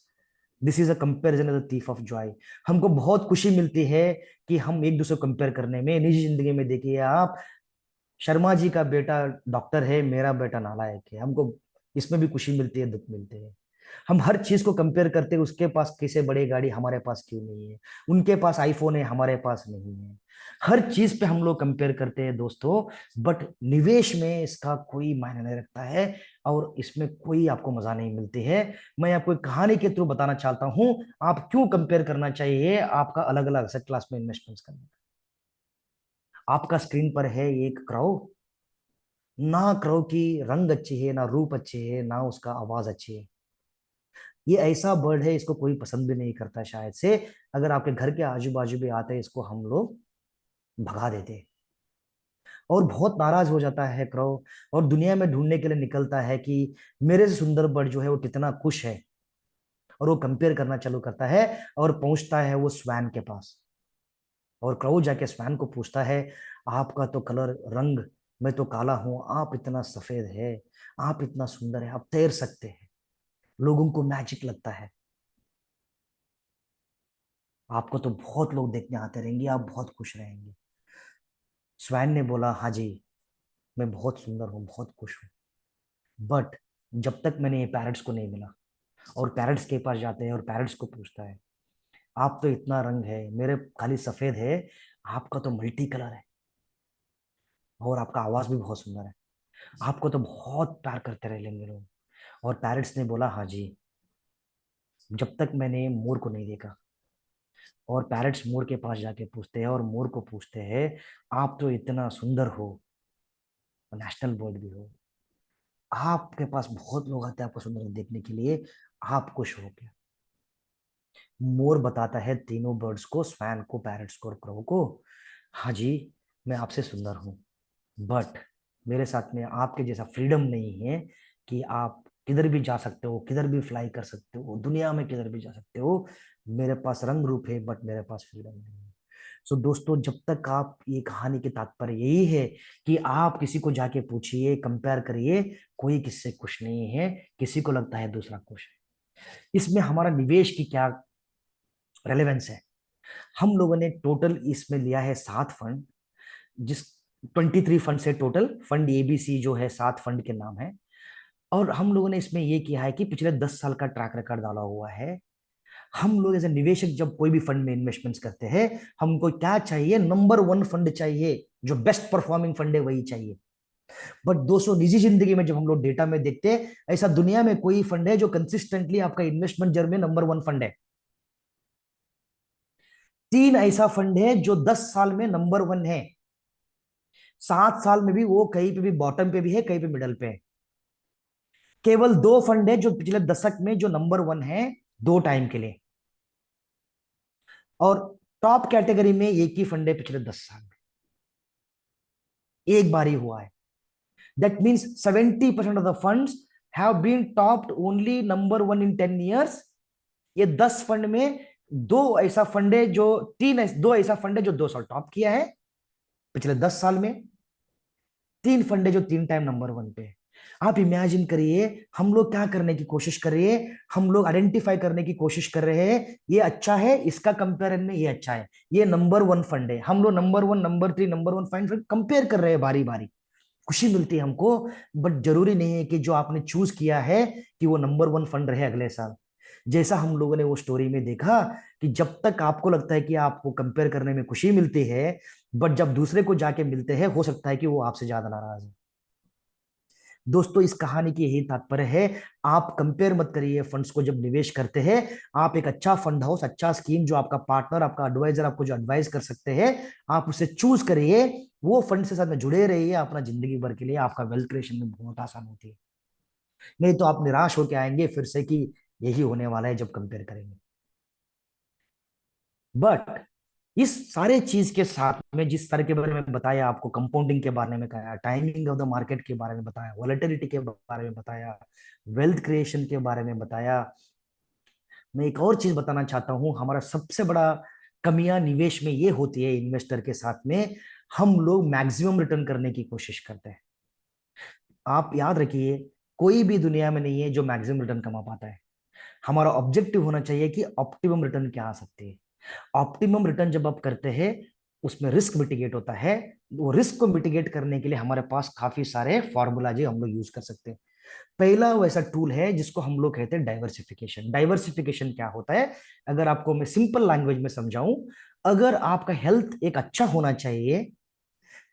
This is a comparison of the thief of Joy. हमको बहुत खुशी मिलती है कि हम एक दूसरे को कंपेयर करने में। निजी जिंदगी में देखिए आप, शर्मा जी का बेटा डॉक्टर है, मेरा बेटा नालायक है, हमको इसमें भी खुशी मिलती है, दुख मिलते हैं। हम हर चीज को कंपेयर करते हैं, उसके पास कैसे बड़ी गाड़ी, हमारे पास क्यों नहीं है, उनके पास आईफोन है, हमारे पास नहीं है। हर चीज पे हम लोग कंपेयर करते हैं दोस्तों, बट निवेश में इसका कोई मायने नहीं रखता है, और इसमें कोई आपको मजा नहीं मिलती है। मैं आपको एक कहानी के थ्रू बताना चाहता हूं आप क्यों कंपेयर करना चाहिए आपका अलग अलग एसेट क्लास में इन्वेस्टमेंट्स करने का। आपका स्क्रीन पर है एक क्राउ, ना क्राउ की रंग अच्छी है, ना रूप अच्छी है, ना उसका आवाज अच्छी है। ये ऐसा बर्ड है, इसको कोई पसंद भी नहीं करता शायद से। अगर आपके घर के आजू बाजू भी आते हैं, इसको हम लोग भगा देते हैं, और बहुत नाराज हो जाता है क्रो, और दुनिया में ढूंढने के लिए निकलता है कि मेरे से सुंदर बर्ड जो है वो कितना खुश है, और वो कंपेयर करना चालू करता है, और पहुंचता है वो स्वैन के पास। और क्राउ जाके स्वैन को पूछता है, आपका तो कलर रंग, मैं तो काला हूं, आप इतना सफेद है, आप इतना सुंदर है, आप तैर सकते हैं, लोगों को मैजिक लगता है, आपको तो बहुत लोग देखने आते रहेंगे, आप बहुत खुश रहेंगे। स्वैन ने बोला, हाँ जी, मैं बहुत सुंदर हूँ, बहुत खुश हूँ, बट जब तक मैंने ये पैरट्स को नहीं मिला, और पैरेट्स के पास जाते हैं और पैरेट्स को पूछता है, आप तो इतना रंग है, मेरे खाली सफेद है, आपका तो मल्टी कलर है, और आपका आवाज भी बहुत सुंदर है, आपको तो बहुत प्यार करते रह लेंगे लोग। और पैरेट्स ने बोला, हाँ जी, जब तक मैंने मोर को नहीं देखा। और पैरेट्स मोर के पास जाके पूछते हैं और मोर को पूछते हैं, आप तो इतना सुंदर हो, नेशनल बर्ड भी हो, आपके पास बहुत लोग आते हैं आपको सुंदर देखने के लिए, आप खुश हो क्या? मोर बताता है तीनों बर्ड्स को, स्वैन को, पैरट्स को और क्रो को, हाँ जी, मैं आपसे सुंदर हूं, बट मेरे साथ में आपके जैसा फ्रीडम नहीं है कि आप किधर भी जा सकते हो, किधर भी फ्लाई कर सकते हो, दुनिया में किधर भी जा सकते हो। मेरे पास रंग रूप है, बट मेरे पास फ्रीडम नहीं है। सो दोस्तों, जब तक आप, ये कहानी की तात्पर्य यही है कि आप किसी को जाके पूछिए, कंपेयर करिए, कोई किससे खुश नहीं है, किसी को लगता है दूसरा खुश है। इसमें हमारा निवेश की क्या रेलेवेंस है? हम लोगों ने टोटल इसमें लिया है 7 फंड, जिस 23 फंड से, टोटल फंड एबीसी जो है 7 फंड के नाम है। और हम लोगों ने इसमें ये किया है कि पिछले 10 साल का ट्रैक रिकॉर्ड डाला हुआ है। हम लोग एज ए निवेशक जब कोई भी फंड में इन्वेस्टमेंट्स करते हैं, हमको क्या चाहिए? नंबर 1 फंड चाहिए, जो बेस्ट परफॉर्मिंग फंड है वही चाहिए। बट दोस्तों, निजी जिंदगी में जब हम लोग डेटा में देखते हैं, ऐसा दुनिया में कोई फंड है जो कंसिस्टेंटली आपका इन्वेस्टमेंट जर्नी में नंबर 1 फंड है? 3 ऐसा फंड है जो 10 साल में नंबर 1 है, 7 साल में भी वो कहीं पे भी बॉटम पे भी है, कहीं पे मिडल पे है। केवल 2 फंड है जो पिछले दशक में जो नंबर 1 है, 2 टाइम के लिए। और टॉप कैटेगरी में एक ही फंड है पिछले 10 साल में, एक बार ही हुआ है। That means 70% of the funds have been topped only number 1 in 10 years। ये 10 फंड में दो ऐसा फंड है जो, दो ऐसा फंड है जो 2 साल टॉप किया है पिछले 10 साल में। 3 फंड है जो 3 टाइम नंबर 1 पे है। आप इमेजिन करिए, हम लोग क्या करने की कोशिश कर रहे हैं? हम लोग आइडेंटिफाई करने की कोशिश कर रहे हैं, ये अच्छा है, इसका कंपेरिजन में ये अच्छा है, ये नंबर 1 फंड है। हम लोग number 1, number 3, number 1 find compare कर रहे हैं बारी बारी, खुशी मिलती है हमको। बट जरूरी नहीं है कि जो आपने चूज किया है कि वो नंबर 1 फंड रहे अगले साल। जैसा हम लोगों ने वो स्टोरी में देखा कि जब तक आपको लगता है कि आपको कंपेयर करने में खुशी मिलती है, बट जब दूसरे को जाके मिलते हैं, हो सकता है कि वो आपसे ज्यादा नाराज है। दोस्तों, इस कहानी की यही तात्पर्य है, आप कंपेयर मत करिए फंड्स को जब निवेश करते हैं। आप एक अच्छा फंड हाउस, अच्छा स्कीम, जो आपका पार्टनर, आपका एडवाइजर आपको जो एडवाइस कर सकते हैं, आप उसे चूज करिए। वो फंड से साथ में जुड़े रहिए, अपना जिंदगी भर के लिए आपका वेल्थ क्रिएशन में बहुत आसान होती है। नहीं तो आप निराश होकर आएंगे फिर से कि यही होने वाला है जब कंपेयर करेंगे। बट इस सारे चीज के साथ में, जिस तरह के बारे में बताया आपको, कंपाउंडिंग के बारे में बताया, टाइमिंग ऑफ द मार्केट के बारे में बताया, वॉलेटिलिटी के बारे में बताया, वेल्थ क्रिएशन के बारे में बताया, मैं एक और चीज बताना चाहता हूं। हमारा सबसे बड़ा कमियां निवेश में ये होती है, इन्वेस्टर के साथ में, हम लोग मैक्सिमम रिटर्न करने की कोशिश करते हैं। आप याद रखिए, कोई भी दुनिया में नहीं है जो मैक्सिमम रिटर्न कमा पाता है। हमारा ऑब्जेक्टिव होना चाहिए कि ऑप्टिमम रिटर्न क्या आ सकती है। ऑप्टिमम रिटर्न जब आप करते हैं, उसमें रिस्क मिटिगेट होता है। वो रिस्क को मिटिगेट करने के लिए हमारे पास काफी सारे फॉर्मूला जी हम लोग यूज कर सकते हैं। पहला वैसा टूल है जिसको हम लोग कहते हैं डाइवर्सिफिकेशन। डाइवर्सिफिकेशन क्या होता है? अगर आपको मैं सिंपल लैंग्वेज में समझाऊं, अगर आपका हेल्थ एक अच्छा होना चाहिए,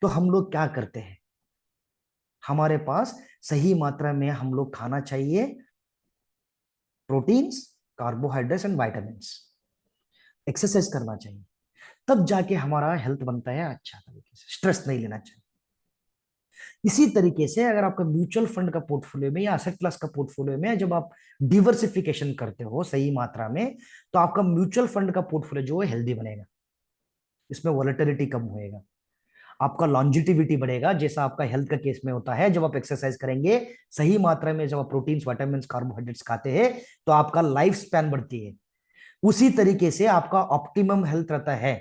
तो हम लोग क्या करते हैं? हमारे पास सही मात्रा में हम लोग खाना चाहिए, proteins, carbohydrates and vitamin. Exercise करना चाहिए, तब जाके हमारा हेल्थ बनता है अच्छा तरीके से। स्ट्रेस नहीं लेना चाहिए। इसी तरीके से अगर आपका म्यूचुअल फंड का पोर्टफोलियो में या असेट क्लास का पोर्टफोलियो में जब आप डिवर्सिफिकेशन करते हो सही मात्रा में, तो आपका म्यूचुअल फंड का पोर्टफोलियो जो है हेल्दी बनेगा, इसमें वॉलेटिलिटी कम होएगा, आपका लॉन्जिटिविटी बढ़ेगा, जैसा आपका हेल्थ का केस में होता है। जब आप एक्सरसाइज करेंगे सही मात्रा में, जब आप प्रोटीन्स, विटामिन, कार्बोहाइड्रेट्स खाते हैं, तो आपका लाइफ स्पैन बढ़ती है। उसी तरीके से आपका ऑप्टिमम हेल्थ रहता है।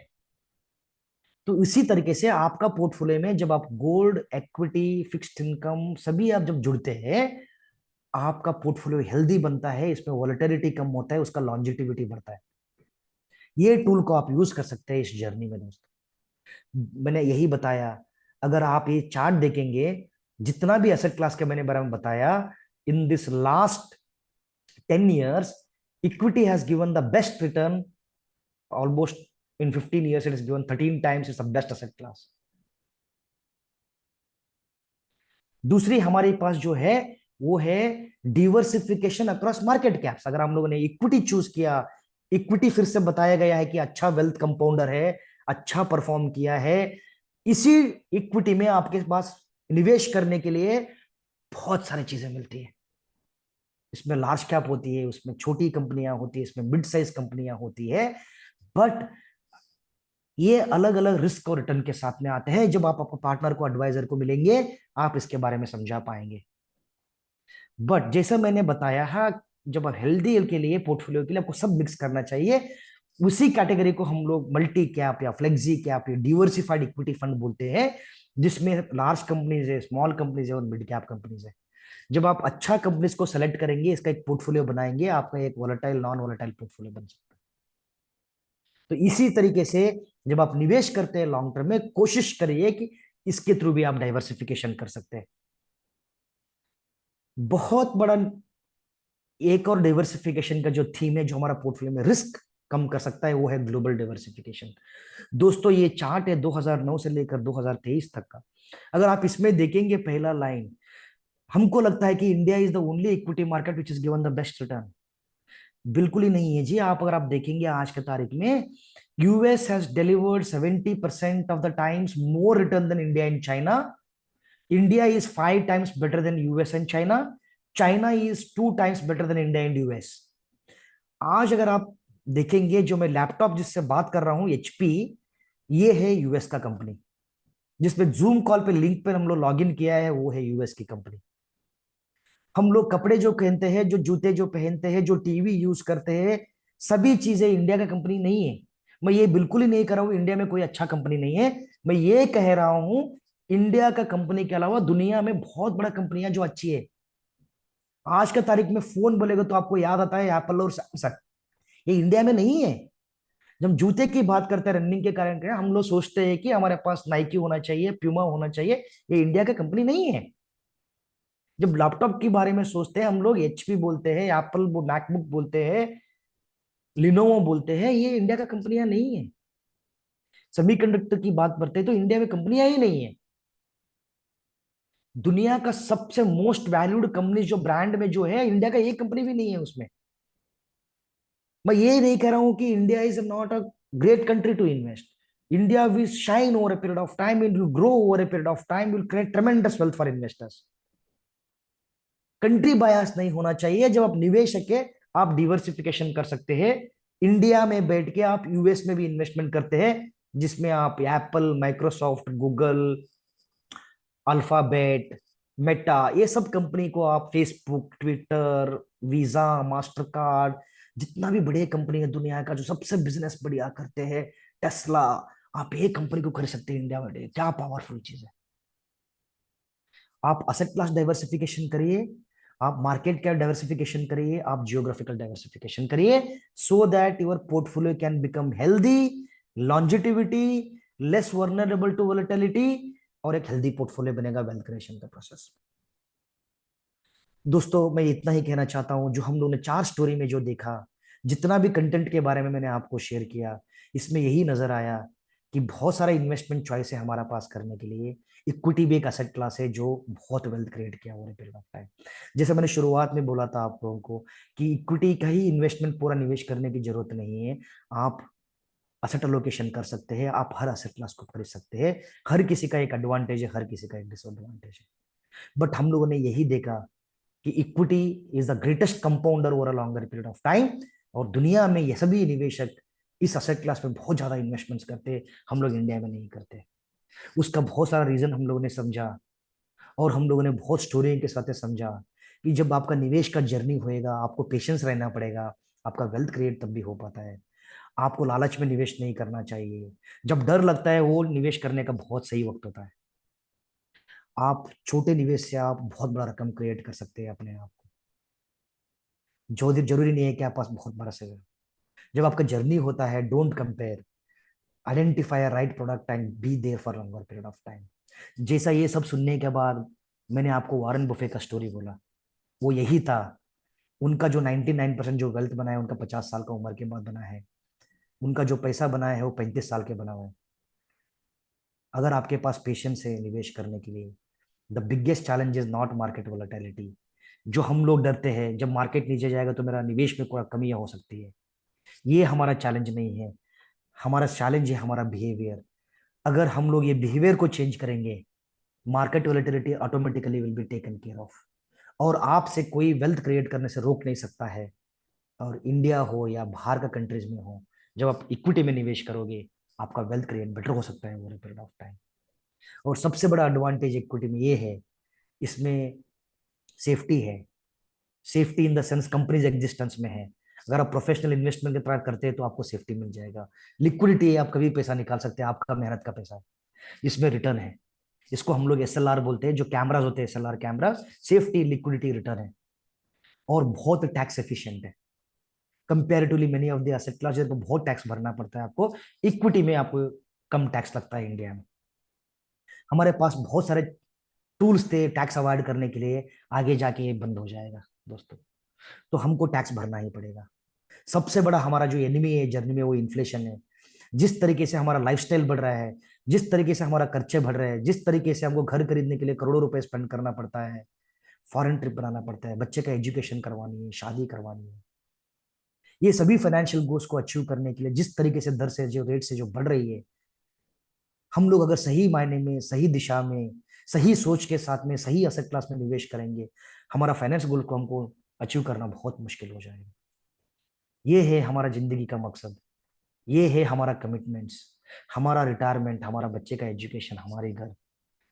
तो इसी तरीके से आपका पोर्टफोलियो में जब आप गोल्ड, इक्विटी, फिक्स्ड इनकम सभी आप जब जुड़ते हैं, आपका पोर्टफोलियो हेल्दी बनता है, इसमें वॉलेटिलिटी कम होता है, उसका लॉन्जिटिविटी बढ़ता है। ये टूल को आप यूज कर सकते हैं इस जर्नी में दोस्तों। मैंने यही बताया, अगर आप ये चार्ट देखेंगे, जितना भी एसेट क्लास के मैंने बारे में बताया, in this last 10 years, equity has given the best return. Almost in 15 years, it has given 13 times. It's the best asset class. दूसरी हमारे पास जो है वो है डिवर्सिफिकेशन अक्रॉस मार्केट कैप्स. अगर हम लोगों ने इक्विटी चूज किया, इक्विटी फिर से बताया गया है कि अच्छा वेल्थ कंपाउंडर है, अच्छा परफॉर्म किया है. इसी इक्विटी में आपके पास निवेश करने के लिए बहुत सारी चीजें मिलती है. इसमें लार्ज कैप होती है, उसमें छोटी कंपनियां होती है, इसमें मिड साइज कंपनियां होती है. बट ये अलग अलग रिस्क और रिटर्न के साथ में आते हैं. जब आप अपने पार्टनर को, एडवाइजर को मिलेंगे, आप इसके बारे में समझा पाएंगे. बट जैसा मैंने बताया है, जब आप हेल्दी के लिए, पोर्टफोलियो के लिए आपको सब मिक्स करना चाहिए. उसी कैटेगरी को हम लोग मल्टी कैप या फ्लेक्सी कैप या डिवर्सिफाइड इक्विटी फंड बोलते हैं, जिसमें लार्ज कंपनीज है, स्मॉल कंपनीज है और मिड कैप कंपनीज है. जब आप अच्छा कंपनीज को सेलेक्ट करेंगे, इसका एक पोर्टफोलियो बनाएंगे, आपका एक वोलेटाइल नॉन वोलेटाइल पोर्टफोलियो बन सकता है. तो इसी तरीके से जब आप निवेश करते हैं लॉन्ग टर्म में, कोशिश करिए कि इसके थ्रू भी आप डाइवर्सिफिकेशन कर सकते हैं. बहुत बड़ा एक और डाइवर्सिफिकेशन का जो थीम है, जो हमारा पोर्टफोलियो में रिस्क कम कर सकता है, वो है ग्लोबल डाइवर्सिफिकेशन. दोस्तों, ये चार्ट है 2009 से लेकर 2023 तक का. अगर आप इसमें देखेंगे, पहला लाइन, हमको लगता है कि India is the only equity market which is given the best return. बिल्कुल ही नहीं है जी. अगर आप देखेंगे आज के तारीख में, US has delivered 70% of the times more return than India in China. India is 5 times better than US and China. China is 2 times better than India and US. आज अगर आप देखेंगे, जो मैं लैपटॉप जिससे बात कर रहा हूं, एचपी, ये है यूएस का कंपनी. जिसपे जूम कॉल पे लिंक पे हम लोग लॉग इन किया है, वो है यूएस की कंपनी. हम लोग कपड़े जो पहनते हैं, जो जूते जो पहनते हैं, जो टीवी यूज करते हैं, सभी चीजें इंडिया का कंपनी नहीं है. मैं ये बिल्कुल ही नहीं कर रहा हूं इंडिया में कोई अच्छा कंपनी नहीं है. मैं ये कह रहा हूं, इंडिया का कंपनी के अलावा दुनिया में बहुत बड़ा कंपनियां जो अच्छी है. आज के तारीख में फोन बोलेगा तो आपको याद आता है एप्पल और सैमसंग. ये इंडिया में नहीं है. जब हम जूते की बात करते हैं, रनिंग के कारण हम लोग सोचते हैं कि हमारे पास नाइकी होना चाहिए, प्यूमा होना चाहिए. ये इंडिया का कंपनी नहीं है. जब लैपटॉप के बारे में सोचते हैं, हम लोग एचपी बोलते हैं, एप्पल मैकबुक बोलते हैं, लिनोवो बोलते हैं. ये इंडिया का कंपनियां नहीं है. सेमीकंडक्टर की बात करते हैं तो इंडिया में कंपनियां ही नहीं है. दुनिया का सबसे मोस्ट वैल्यूड कंपनी जो ब्रांड में जो है, इंडिया का एक कंपनी भी नहीं है उसमें. मैं ये नहीं कह रहा हूं कि India is not a great country to invest. India will shine over a period of time, it will grow over a period of time, will create tremendous wealth for investors. Country bias नहीं होना चाहिए. जब आप निवेशक है, आप diversification कर सकते हैं. इंडिया में बैठ के आप यूएस में भी इन्वेस्टमेंट करते हैं, जिसमें आप Apple, Microsoft, Google, alphabet, Meta, ये सब कंपनी को आप, Facebook, Twitter, visa, master card, जितना भी बड़े कंपनी है दुनिया का जो सबसे बिजनेस बढ़िया करते हैं, टेस्ला, आप ये कंपनी को खरीद सकते हैं इंडिया में. क्या पावरफुल चीज है. आप असेट क्लास डाइवर्सिफिकेशन करिए, आप मार्केट कैप डाइवर्सिफिकेशन करिए, आप जियोग्राफिकल डाइवर्सिफिकेशन करिए, so that your portfolio can become healthy, longevity, less vulnerable to volatility, और एक हेल्दी पोर्टफोलियो बनेगा वेल्थ क्रिएशन का प्रोसेस. दोस्तों, मैं इतना ही कहना चाहता हूं. जो हम लोगों ने 4 स्टोरी में जो देखा, जितना भी कंटेंट के बारे में मैंने आपको शेयर किया, इसमें यही नजर आया कि बहुत सारा इन्वेस्टमेंट चॉइस है हमारा पास करने के लिए. इक्विटी भी एक असेट क्लास है जो बहुत वेल्थ क्रिएट किया over a period of time. जैसे मैंने शुरुआत में बोला था आप लोगों को कि इक्विटी का ही इन्वेस्टमेंट पूरा निवेश करने की जरूरत नहीं है. आप असेट अलोकेशन कर सकते हैं, आप हर असेट क्लास को खरीद सकते हैं. हर किसी का एक एडवांटेज है, हर किसी का एक डिसएडवांटेज है. बट हम लोगों ने यही देखा कि equity is the greatest compounder over a longer period of time. और दुनिया में ये सभी निवेशक इस असेट क्लास में बहुत ज्यादा इन्वेस्टमेंट्स करते हैं, हम लोग इंडिया में नहीं करते. उसका बहुत सारा रीजन हम लोगों ने समझा, और हम लोगों ने बहुत स्टोरी के साथ समझा कि जब आपका निवेश का जर्नी होएगा, आपको पेशेंस रहना पड़ेगा. आपका वेल्थ क्रिएट तब भी हो पाता है. आपको लालच में निवेश नहीं करना चाहिए. जब डर लगता है, वो निवेश करने का बहुत सही वक्त होता है. आप छोटे निवेश से आप बहुत बड़ा रकम क्रिएट कर सकते हैं अपने आप को. जो जरूरी नहीं है कि आप पास बहुत बड़ा से. जब आपका जर्नी होता है, don't compare, identify right product and be there for longer period of time. जैसा ये सब सुनने के बाद मैंने आपको वॉरेन बफे का स्टोरी बोला, वो यही था उनका जो 99% जो वेल्थ बना है उनका 50 साल का उम्र के बाद बना है। उनका जो पैसा बना है वो 35 साल के बना हुआ है। अगर आपके पास पेशेंस है निवेश करने के लिए, the biggest challenge is not market volatility. जो हम लोग डरते हैं जब मार्केट नीचे जाएगा तो मेरा निवेश में कोई कमी हो सकती है, ये हमारा चैलेंज नहीं है। हमारा चैलेंज है हमारा बिहेवियर। अगर हम लोग ये बिहेवियर को चेंज करेंगे, market volatility automatically will be taken care of, और आपसे कोई वेल्थ क्रिएट करने से रोक नहीं सकता है। और इंडिया हो या बाहर का कंट्रीज में हो, जब आप इक्विटी में निवेश करोगे आपका वेल्थ क्रिएट बेटर हो सकता है ओवर पीरियड ऑफ टाइम। और सबसे बड़ा एडवांटेज इक्विटी में ये है, इसमें सेफ्टी है। Safety in the sense companies existence में है। अगर आप प्रोफेशनल इन्वेस्टमेंट की तरह करते हैं तो आपको सेफ्टी मिल जाएगा। लिक्विडिटी है, आप कभी पैसा निकाल सकते हैं, आपका मेहनत का पैसा है। इसमें रिटर्न है। इसको हम लोग एसएलआर बोलते हैं, जो कैमराज होते हैं SLR camera, safety liquidity return है। और बहुत टैक्स एफिशिएंट है comparatively many of the asset class, तो बहुत टैक्स भरना पड़ता है आपको। इक्विटी में आपको कम टैक्स लगता है इंडिया में। हमारे पास बहुत सारे टूल्स थे टैक्स अवॉइड करने के लिए, आगे जाके ये बंद हो जाएगा दोस्तों। तो हमको टैक्स भरना ही पड़ेगा। सबसे बड़ा हमारा जो एनिमी है जर्नी में वो इन्फ्लेशन है। जिस तरीके से हमारा लाइफस्टाइल बढ़ रहा है, जिस तरीके से हमारा खर्चे बढ़ रहे हैं, जिस तरीके से हमको घर खरीदने के लिए करोड़ों रुपए स्पेंड करना पड़ता है, फॉरेन ट्रिप बनाना पड़ता है, बच्चे का एजुकेशन करवानी है, शादी करवानी है, ये सभी फाइनेंशियल गोल्स को अचीव करने के लिए जिस तरीके से दर से जो रेट से जो बढ़ रही है, हम लोग अगर सही मायने में, सही दिशा में, सही सोच के साथ में, सही एसेट क्लास में निवेश करेंगे, हमारा फाइनेंस गोल को हमको अचीव करना बहुत मुश्किल हो जाएगा। ये है हमारा जिंदगी का मकसद। ये है हमारा कमिटमेंट्स। हमारा रिटायरमेंट, हमारा बच्चे का एजुकेशन, हमारे घर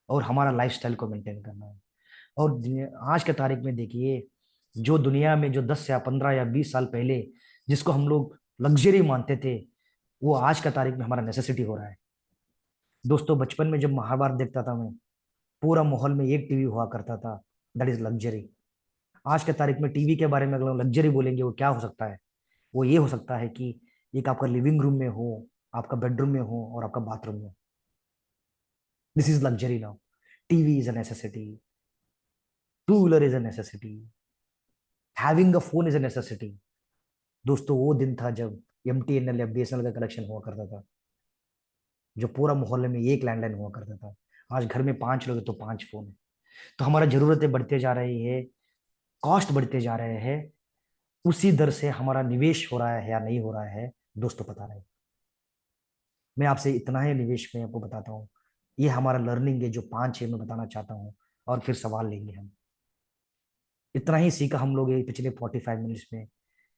और हमारा लाइफस्टाइल को मेंटेन करना है। और आज के तारीख में देखिए, जो दुनिया में जो 10 या 15 या 20 साल पहले जिसको हम लोग लग्जरी मानते थे, वो आज का तारीख में हमारा नेसेसिटी हो रहा है। दोस्तों बचपन में जब महाभारत देखता था मैं, पूरा माहौल में एक टीवी हुआ करता था, दैट इज लग्जरी। आज के तारीख में टीवी के बारे में अगर लग्जरी बोलेंगे वो क्या हो सकता है? वो ये हो सकता है कि एक आपका लिविंग रूम में हो, आपका बेडरूम में हो और आपका बाथरूम में। This is luxury now. TV is a necessity, two wheeler is a necessity, having a phone is a necessity. दोस्तों वो दिन था जब एमटीएनएल या बीएसएनएल का कलेक्शन हुआ करता था, जो पूरा मोहल्ले में एक लैंडलाइन हुआ करता था। आज घर में 5 लोग हैं तो 5 फोन है। तो हमारा जरूरतें बढ़ते जा रही है, कॉस्ट बढ़ते जा रहे हैं, उसी दर से हमारा निवेश हो रहा है या नहीं हो रहा है दोस्तों पता नहीं। मैं आपसे इतना ही निवेश में आपको बताता हूँ। ये हमारा लर्निंग है जो 5-6 में बताना चाहता हूँ, और फिर सवाल लेंगे हम। इतना ही सीखा हम लोग ये पिछले 45 मिनट्स में।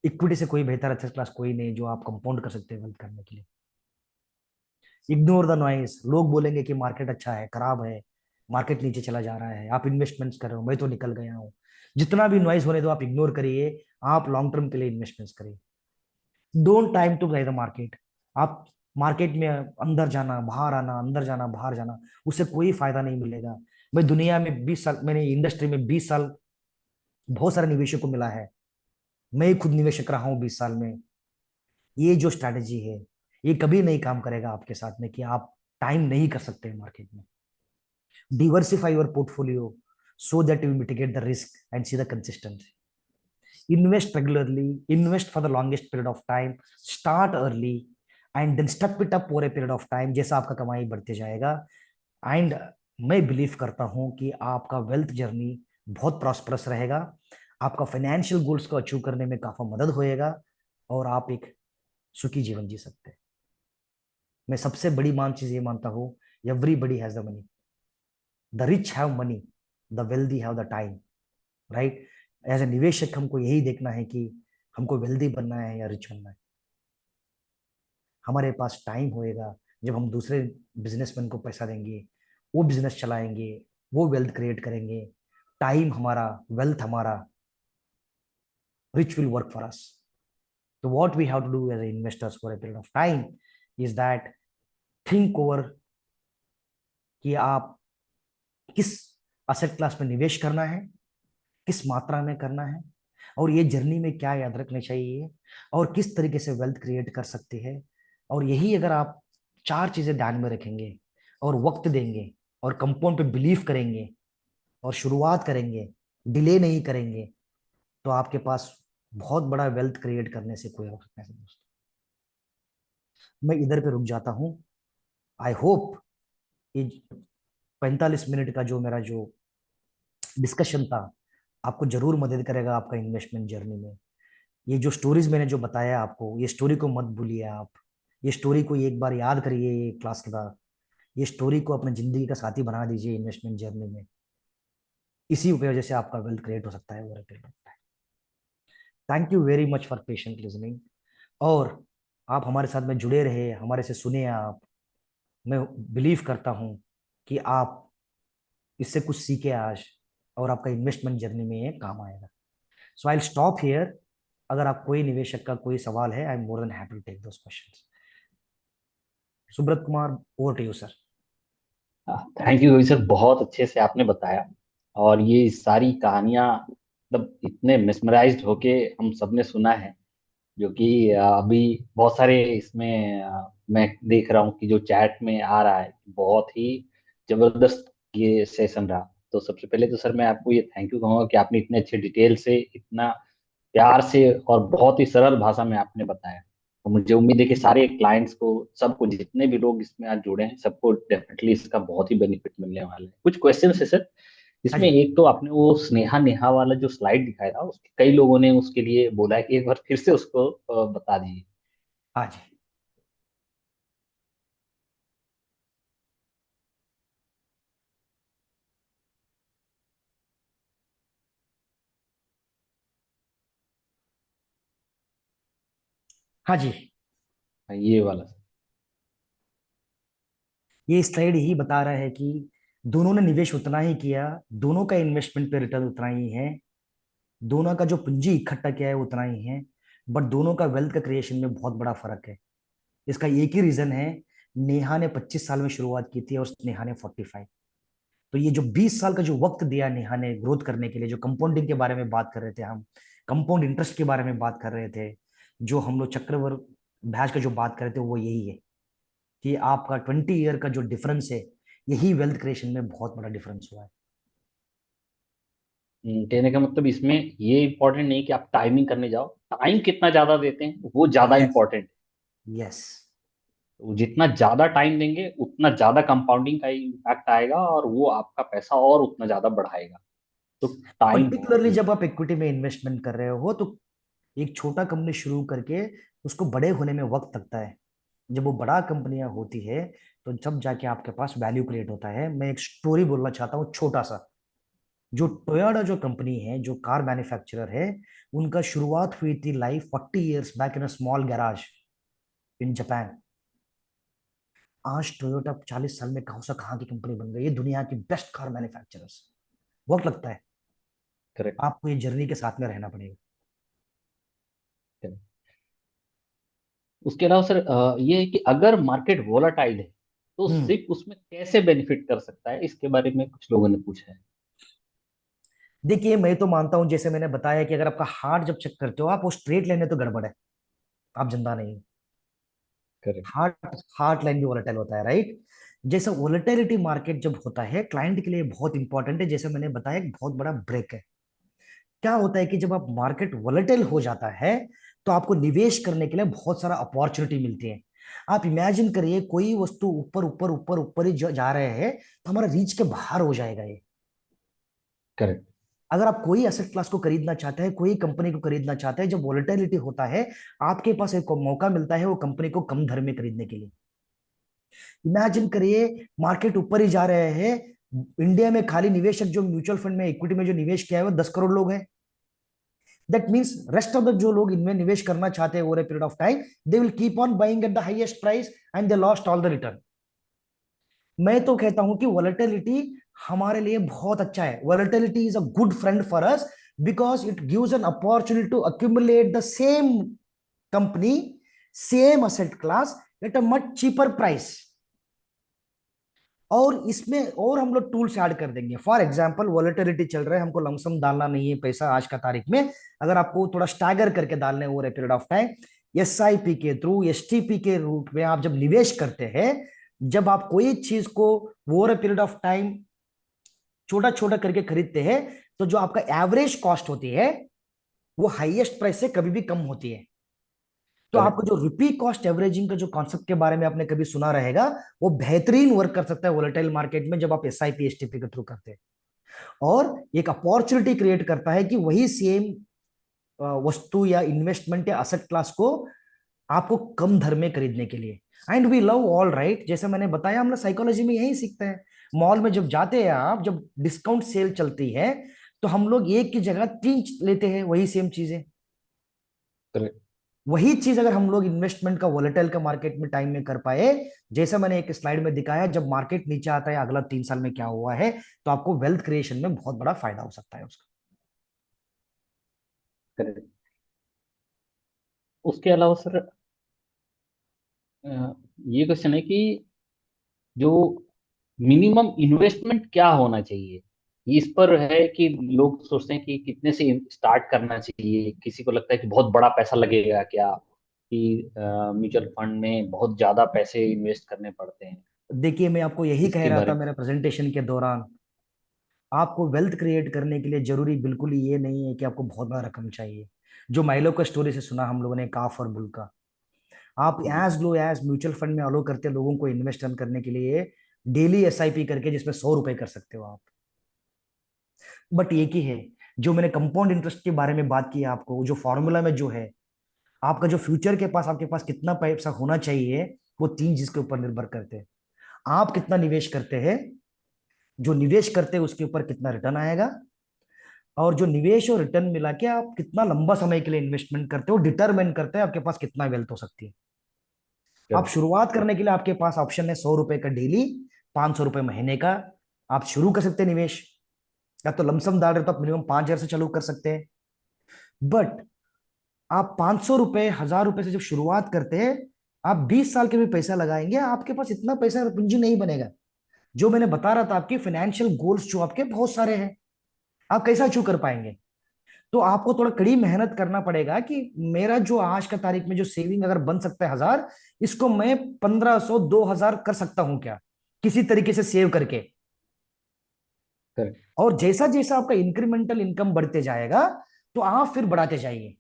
इक्विटी से कोई बेहतर एसेट क्लास कोई नहीं जो आप कंपाउंड कर सकते हैं वेल्थ करने के लिए। Ignore the noise. लोग बोलेंगे कि मार्केट अच्छा है, खराब है, मार्केट नीचे चला जा रहा है, आप इन्वेस्टमेंट्स कर रहे हो, मैं तो निकल गया हूँ। जितना भी नॉइस होने दो, आप इग्नोर करिए। आप लॉन्ग टर्म के लिए इन्वेस्टमेंट्स करिए। Don't time to buy the market. आप मार्केट में अंदर जाना बाहर आना, अंदर जाना बाहर जाना, उससे कोई फायदा नहीं मिलेगा। मैं दुनिया में 20 साल, मैंने इंडस्ट्री में 20 साल, बहुत सारे निवेशक को मिला है। मैं खुद निवेशक रहा हूँ 20 साल में। ये जो स्ट्रैटेजी है ये कभी नहीं काम करेगा आपके साथ में कि आप टाइम नहीं कर सकते मार्केट में। Diversify your portfolio so that you mitigate the risk and see the consistency. Invest regularly, invest for the longest period of time, start early and then step it up over a period of time, जैसा आपका कमाई बढ़ते जाएगा। And मैं believe करता हूं कि आपका वेल्थ जर्नी बहुत प्रॉस्परस रहेगा, आपका फाइनेंशियल गोल्स को अचीव करने में काफी मदद होएगा, और आप एक सुखी जीवन जी सकते हैं। मैं सबसे बड़ी मान चीज ये मानता हूँ, everybody has the money, the rich have money, the wealthy have the time, right? As a निवेशक हमको यही देखना है कि हमको वेल्दी बनना है या रिच बनना है। हमारे पास टाइम होएगा जब हम दूसरे बिजनेसमैन को पैसा देंगे, वो बिजनेस चलाएंगे, वो वेल्थ क्रिएट करेंगे। टाइम हमारा, वेल्थ हमारा, rich will work for us. तो what we have to do as investors for a period of time is that, think over कि आप किस असेट क्लास में निवेश करना है, किस मात्रा में करना है, और ये जर्नी में क्या याद रखना चाहिए, और किस तरीके से वेल्थ क्रिएट कर सकते हैं। और यही अगर आप 4 चीजें ध्यान में रखेंगे और वक्त देंगे और कंपाउंड पे बिलीव करेंगे और शुरुआत करेंगे, डिले नहीं करेंगे, तो आपके पास बहुत बड़ा वेल्थ क्रिएट करने से कोई रोक सकता है दोस्तों। मैं इधर पे रुक जाता हूँ। आई होप ये 45 मिनट का जो मेरा जो डिस्कशन था आपको जरूर मदद करेगा आपका इन्वेस्टमेंट जर्नी में। ये जो स्टोरीज मैंने जो बताया आपको, ये स्टोरी को मत भूलिए आप। ये स्टोरी को एक बार याद करिए ये क्लास के बाद। ये स्टोरी को अपनी जिंदगी का साथी बना दीजिए इन्वेस्टमेंट जर्नी में। इसी की वजह से आपका वेल्थ क्रिएट हो सकता है over a period of time. Thank you very much for patient listening. और आप हमारे साथ में जुड़े रहे, हमारे से सुने आप। मैं बिलीव करता हूँ कि आप इससे कुछ सीखे आज, और आपका इन्वेस्टमेंट जर्नी में ये काम आएगा। So I stop here. अगर आप कोई निवेशक का कोई सवाल है, I am more than happy to take those questions. Subrata Kumar, over to you sir. Thank you sir, बहुत अच्छे से आपने बताया। और ये सारी कहानियां मतलब इतने मिसमराइज्ड होके हम सबने सुना है, जो कि अभी बहुत सारे इसमें मैं देख रहा हूँ कि जो चैट में आ रहा है, बहुत ही जबरदस्त ये सेशन रहा। तो सबसे पहले तो सर मैं आपको ये थैंक यू कहूँगा कि आपने इतने अच्छे डिटेल से, इतना प्यार से और बहुत ही सरल भाषा में आपने बताया। तो मुझे उम्मीद है कि सारे क्लाइंट्स को, सबको, जितने भी लोग इसमें आज जुड़े हैं, सबको डेफिनेटली इसका बहुत ही बेनिफिट मिलने वाला है। कुछ क्वेश्चन है सर हाँ इसमें। जी। एक तो आपने वो स्नेहा नेहा वाला जो स्लाइड दिखाया था, उसके कई लोगों ने उसके लिए बोला है कि एक बार फिर से उसको बता दीजिए। हाँ जी। हाँ जी। हाँ, ये वाला। ये स्लाइड यही बता रहा है कि दोनों ने निवेश उतना ही किया, दोनों का इन्वेस्टमेंट पे रिटर्न उतना ही है, दोनों का जो पूंजी इकट्ठा किया है उतना ही है, बट दोनों का वेल्थ का क्रिएशन में बहुत बड़ा फर्क है। इसका एक ही रीजन है, नेहा ने 25 साल में शुरुआत की थी और नेहा ने 45। तो ये जो 20 साल का जो वक्त दिया नेहा ने ग्रोथ करने के लिए, जो कंपाउंडिंग के बारे में बात कर रहे थे हम, कंपाउंड इंटरेस्ट के बारे में बात कर रहे थे, जो हम लोग चक्रवर्ती ब्याज का जो बात कर रहे थे, वो यही है कि आपका 20 ईयर का जो डिफरेंस है, यही वेल्थ क्रिएशन में बहुत बड़ा डिफरेंस हुआ है। कहने का मतलब इसमें ये इंपॉर्टेंट नहीं कि आप टाइमिंग करने जाओ, टाइम कितना ज्यादा देते हैं वो ज्यादा यस। इंपॉर्टेंट है। यस। तो जितना ज्यादा टाइम देंगे उतना ज्यादा कंपाउंडिंग का इम्पैक्ट आएगा, और वो आपका पैसा और उतना ज्यादा बढ़ाएगा। तो टाइम बहुत पर्टिकुलरली ही। जब आप इक्विटी में इन्वेस्टमेंट कर रहे हो तो एक छोटा कंपनी शुरू करके उसको बड़े होने में वक्त लगता है। जब वो बड़ा कंपनियां होती है तो जब जाके आपके पास वैल्यू क्रिएट होता है। मैं एक स्टोरी बोलना चाहता हूँ छोटा सा। जो टोयोटा जो कंपनी है, जो कार मैन्युफैक्चरर है, उनका शुरुआत हुई थी life 40 years back in a small garage in Japan. आज टोयोटा 40 साल में कहाँ से कहाँ की कंपनी बन गई है, दुनिया की बेस्ट कार मैन्युफैक्चरर्स। वक्त लगता है। करेक्ट। आपको ये जर्नी के साथ में रहना पड़ेगा। उसके अलावा सर ये है कि अगर मार्केट वोलाटाइल है तो हम्म। सिर्फ उसमें कैसे बेनिफिट कर सकता है, इसके बारे में कुछ लोगों ने पूछा है। देखिए, मैं तो मानता हूं, जैसे मैंने बताया कि अगर आपका हार्ट जब चेक करते हो आप, वो स्ट्रेट लाइन है तो गड़बड़ है, आप जिंदा नहीं हो। करेक्ट। हार्ट हार्ट लाइन भी वोलेटाइल होता है, राइट। जैसे वोलेटिलिटी मार्केट जब होता है क्लाइंट के लिए बहुत इंपॉर्टेंट है, जैसे मैंने बताया एक बहुत बड़ा ब्रेक है। क्या होता है कि जब आप मार्केट वोलेटाइल हो जाता है तो आपको निवेश करने के लिए बहुत सारा अपॉर्चुनिटी मिलती है। आप इमेजिन करिए कोई वस्तु ऊपर ऊपर ऊपर ऊपर ही जा रहे हैं तो हमारा रीच के बाहर हो जाएगा ये। करेक्ट। अगर आप कोई एसेट क्लास को खरीदना चाहते हैं, कोई कंपनी को खरीदना चाहते हैं, जब वोलेटिलिटी होता है आपके पास एक मौका मिलता है वो कंपनी को कम दर में खरीदने के लिए। इमेजिन करिए मार्केट ऊपर ही जा रहे हैं, इंडिया में खाली निवेशक जो म्यूचुअल फंड में इक्विटी में जो निवेश किया है वो 10 करोड़ लोग हैं। That means rest of the जो लोग इनमें निवेश करना चाहते हैं over a period of time, they will keep on buying at the highest price and they lost all the return. मैं तो कहता हूं कि वोलेटिलिटी हमारे लिए बहुत अच्छा है। Volatility is a good friend for us because it gives an opportunity to accumulate the same company, same asset class at a much cheaper price. और इसमें और हम लोग टूल्स ऐड कर देंगे। फॉर एग्जांपल, वोलेटिलिटी चल रहा है, हमको लमसम डालना नहीं है पैसा आज का तारीख में। अगर आपको थोड़ा स्टैगर करके डालने over a period of time, SIP के थ्रू, एसटीपी के रूट में आप जब निवेश करते हैं, जब आप कोई चीज को over a period of time छोटा छोटा करके खरीदते हैं, तो जो आपका एवरेज कॉस्ट होती है वो हाईएस्ट प्राइस से कभी भी कम होती है। तो आपको करेक्ट। जो रुपी कॉस्ट एवरेजिंग का जो कॉन्सेप्ट के बारे में आपने कभी सुना रहेगा, वो बेहतरीन वर्क कर सकता है वोलेटाइल मार्केट में जब आप एसआईपी एसटीपी के थ्रू करते हैं। और एक अपॉर्चुनिटी क्रिएट करता है कि वही सेम वस्तु या इन्वेस्टमेंट या असेट क्लास को आपको कम दर में खरीदने के लिए। And we love all right, जैसे मैंने बताया हम लोग साइकोलॉजी में यही सीखते हैं। मॉल में जब जाते हैं आप, जब डिस्काउंट सेल चलती है, तो हम लोग एक की जगह तीन लेते हैं वही सेम चीजें। करेक्ट। वही चीज अगर हम लोग इन्वेस्टमेंट का वोलेटाइल का मार्केट में टाइम में कर पाए, जैसा मैंने एक स्लाइड में दिखाया, जब मार्केट नीचे आता है अगला 3 साल में क्या हुआ है, तो आपको वेल्थ क्रिएशन में बहुत बड़ा फायदा हो सकता है उसका। करेक्ट। उसके अलावा सर, ये क्वेश्चन है कि जो मिनिमम इन्वेस्टमेंट क्या होना चाहिए, ये इस पर है कि लोग सोचते हैं कि कितने से स्टार्ट करना चाहिए। किसी को लगता है कि बहुत बड़ा पैसा लगेगा क्या, कि म्यूचुअल फंड में बहुत ज्यादा पैसे इन्वेस्ट करने पड़ते हैं। देखिए, मैं आपको यही कह इसके रहा था बारे में। मेरे प्रेजेंटेशन के दौरान, आपको वेल्थ क्रिएट करने के लिए जरूरी बिल्कुल ही ये नहीं है कि आपको बहुत बड़ा रकम चाहिए। जो माइलो का स्टोरी से सुना हम लोगों ने, काफ और बुल का, आप as low as mutual fund में अलो करते हैं लोगों को इन्वेस्ट करने के लिए, डेली एसआईपी करके, जिसमें 100 रुपए कर सकते हो आप। बट एक ही है, जो मैंने कंपाउंड इंटरेस्ट के बारे में बात की है आपको, जो फॉर्मूला में जो है, आपका जो फ्यूचर के पास आपके पास कितना पैसा होना चाहिए, वो तीन चीज के ऊपर निर्भर करते हैं। आप कितना निवेश करते हैं, जो निवेश करते हैं उसके ऊपर कितना रिटर्न आएगा, और जो निवेश और रिटर्न मिला के आप कितना लंबा समय के लिए इन्वेस्टमेंट करते हो, डिटरमाइन करते हैं आपके पास कितना वेल्थ हो सकती है। आप करेक्ट। शुरुआत करने के लिए आपके पास ऑप्शन है 100 रुपए का डेली, 500 रुपए महीने का। आप शुरू कर सकते हैं निवेश, या तो लमसम डाल रहे हो तो आप मिनिमम 5,000 से चालू कर सकते हैं। बट आप 500 रुपए 1,000 रुपए से जब शुरुआत करते हैं, आप 20 साल के भी पैसा लगाएंगे, आपके पास इतना पैसा पूंजी नहीं बनेगा। जो मैंने बता रहा था, आपके फाइनेंशियल गोल्स जो आपके बहुत सारे हैं, आप कैसा अचीव कर पाएंगे। तो आपको थोड़ा कड़ी मेहनत करना पड़ेगा कि मेरा जो आज का तारीख में जो सेविंग अगर बन सकता है 1,000, इसको मैं 1,500 2,000 कर सकता हूं क्या, किसी तरीके से सेव करके। करेक्ट। और जैसा जैसा आपका इंक्रीमेंटल इनकम बढ़ते जाएगा, तो आप फिर बढ़ाते जाइए।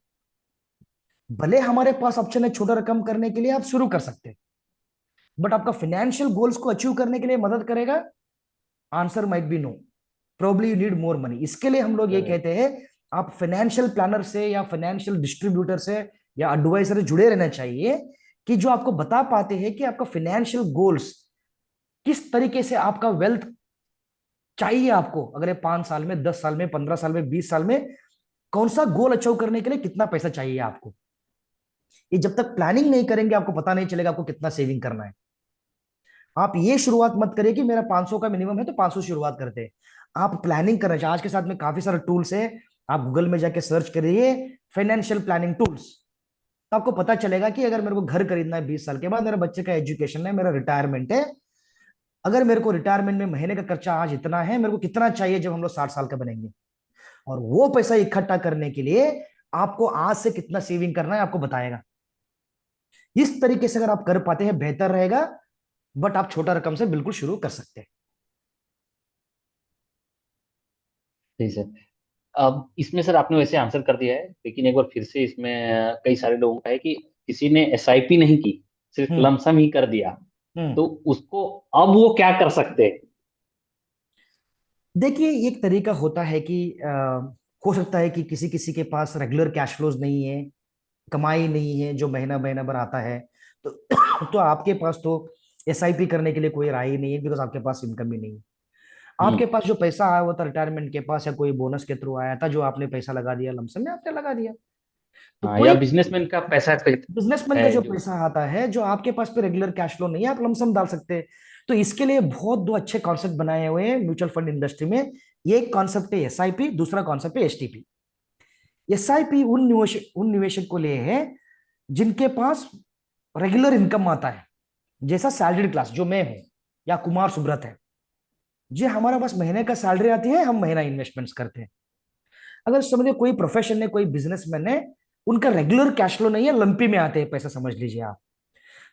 भले हमारे पास ऑप्शन है छोटा रकम करने के लिए, आप शुरू कर सकते हैं, बट आपका फाइनेंशियल गोल्स को अचीव करने के लिए मदद करेगा? Answer might be no, probably you need more money. इसके लिए हम लोग ये करेक्ट। कहते हैं, आप फाइनेंशियल प्लानर से या फाइनेंशियल डिस्ट्रीब्यूटर से या एडवाइजर से जुड़े रहना चाहिए, कि जो आपको बता पाते हैं कि आपका फाइनेंशियल गोल्स किस तरीके से, आपका वेल्थ चाहिए आपको अगले 5 साल में, 10 साल में, 15 साल में, 20 साल में, कौन सा गोल अचीव करने के लिए कितना पैसा चाहिए आपको। ये जब तक प्लानिंग नहीं करेंगे, आपको पता नहीं चलेगा आपको कितना सेविंग करना है। आप ये शुरुआत मत करिए कि मेरा 500 का मिनिमम है तो 500 शुरुआत करते हैं। आप प्लानिंग करना चाहिए। आज के साथ में काफी सारे टूल्स है, आप गूगल में जाके सर्च करिए फाइनेंशियल प्लानिंग टूल्स, तो आपको पता चलेगा कि अगर मेरे को घर खरीदना है 20 साल के बाद, मेरे बच्चे का एजुकेशन है, मेरा रिटायरमेंट है, अगर मेरे को रिटायरमेंट में महीने का खर्चा आज इतना है, मेरे को कितना चाहिए जब हम लोग 60 साल का बनेंगे। और वो पैसा इकट्ठा करने के लिए आपको आज से कितना सेविंग करना है आपको बताएगा। इस तरीके से अगर आप कर पाते हैं बेहतर रहेगा, बट आप छोटा रकम से बिल्कुल शुरू कर सकते हैं। सही सर। अब इसमें सर आपने वैसे आंसर कर दिया है, लेकिन एक बार फिर से इसमें कई सारे लोगों का है कि किसी ने एसआईपी नहीं की, सिर्फ हम्म। लमसम ही कर दिया, हम्म। तो उसको अब वो क्या कर सकते हैं? देखिए, एक तरीका होता है कि हो सकता है कि किसी किसी के पास रेगुलर कैश फ्लोज नहीं है, कमाई नहीं है जो महीना महीना भर आता है, तो तो आपके पास तो एसआईपी करने के लिए कोई राय ही नहीं है, बिकॉज आपके पास इनकम ही नहीं है। आपके हम्म। पास जो पैसा आया हुआ था रिटायरमेंट के पास, या कोई बोनस के थ्रू आया था, जो आपने पैसा लगा दिया लमसम में, आपने लगा दिया। तो हाँ, या कोई बिजनेसमैन का पैसा बिजनेसमैन का है जो जो। पैसा आता है, जो आपके पास पे रेगुलर कैश फ्लो नहीं है, आप लमसम डाल सकते हैं। तो इसके लिए बहुत दो अच्छे कॉन्सेप्ट बनाए हुए हैं म्यूचुअल फंड इंडस्ट्री में। एक कॉन्सेप्ट है एसआईपी, दूसरा कॉन्सेप्ट है एसटीपी। एसआईपी उन निवेशक को लिए है जिनके पास रेगुलर इनकम आता है, जैसा सैलरीड क्लास जो मैं हूं, या कुमार सुब्रत है, जी हमारा बस महीने का सैलरी आती है, हम महीना इन्वेस्टमेंट्स करते हैं। अगर समझिए कोई प्रोफेशन है, कोई बिजनेसमैन है, उनका रेगुलर कैश फ्लो नहीं है, लंपी में आते हैं पैसा, समझ लीजिए आप।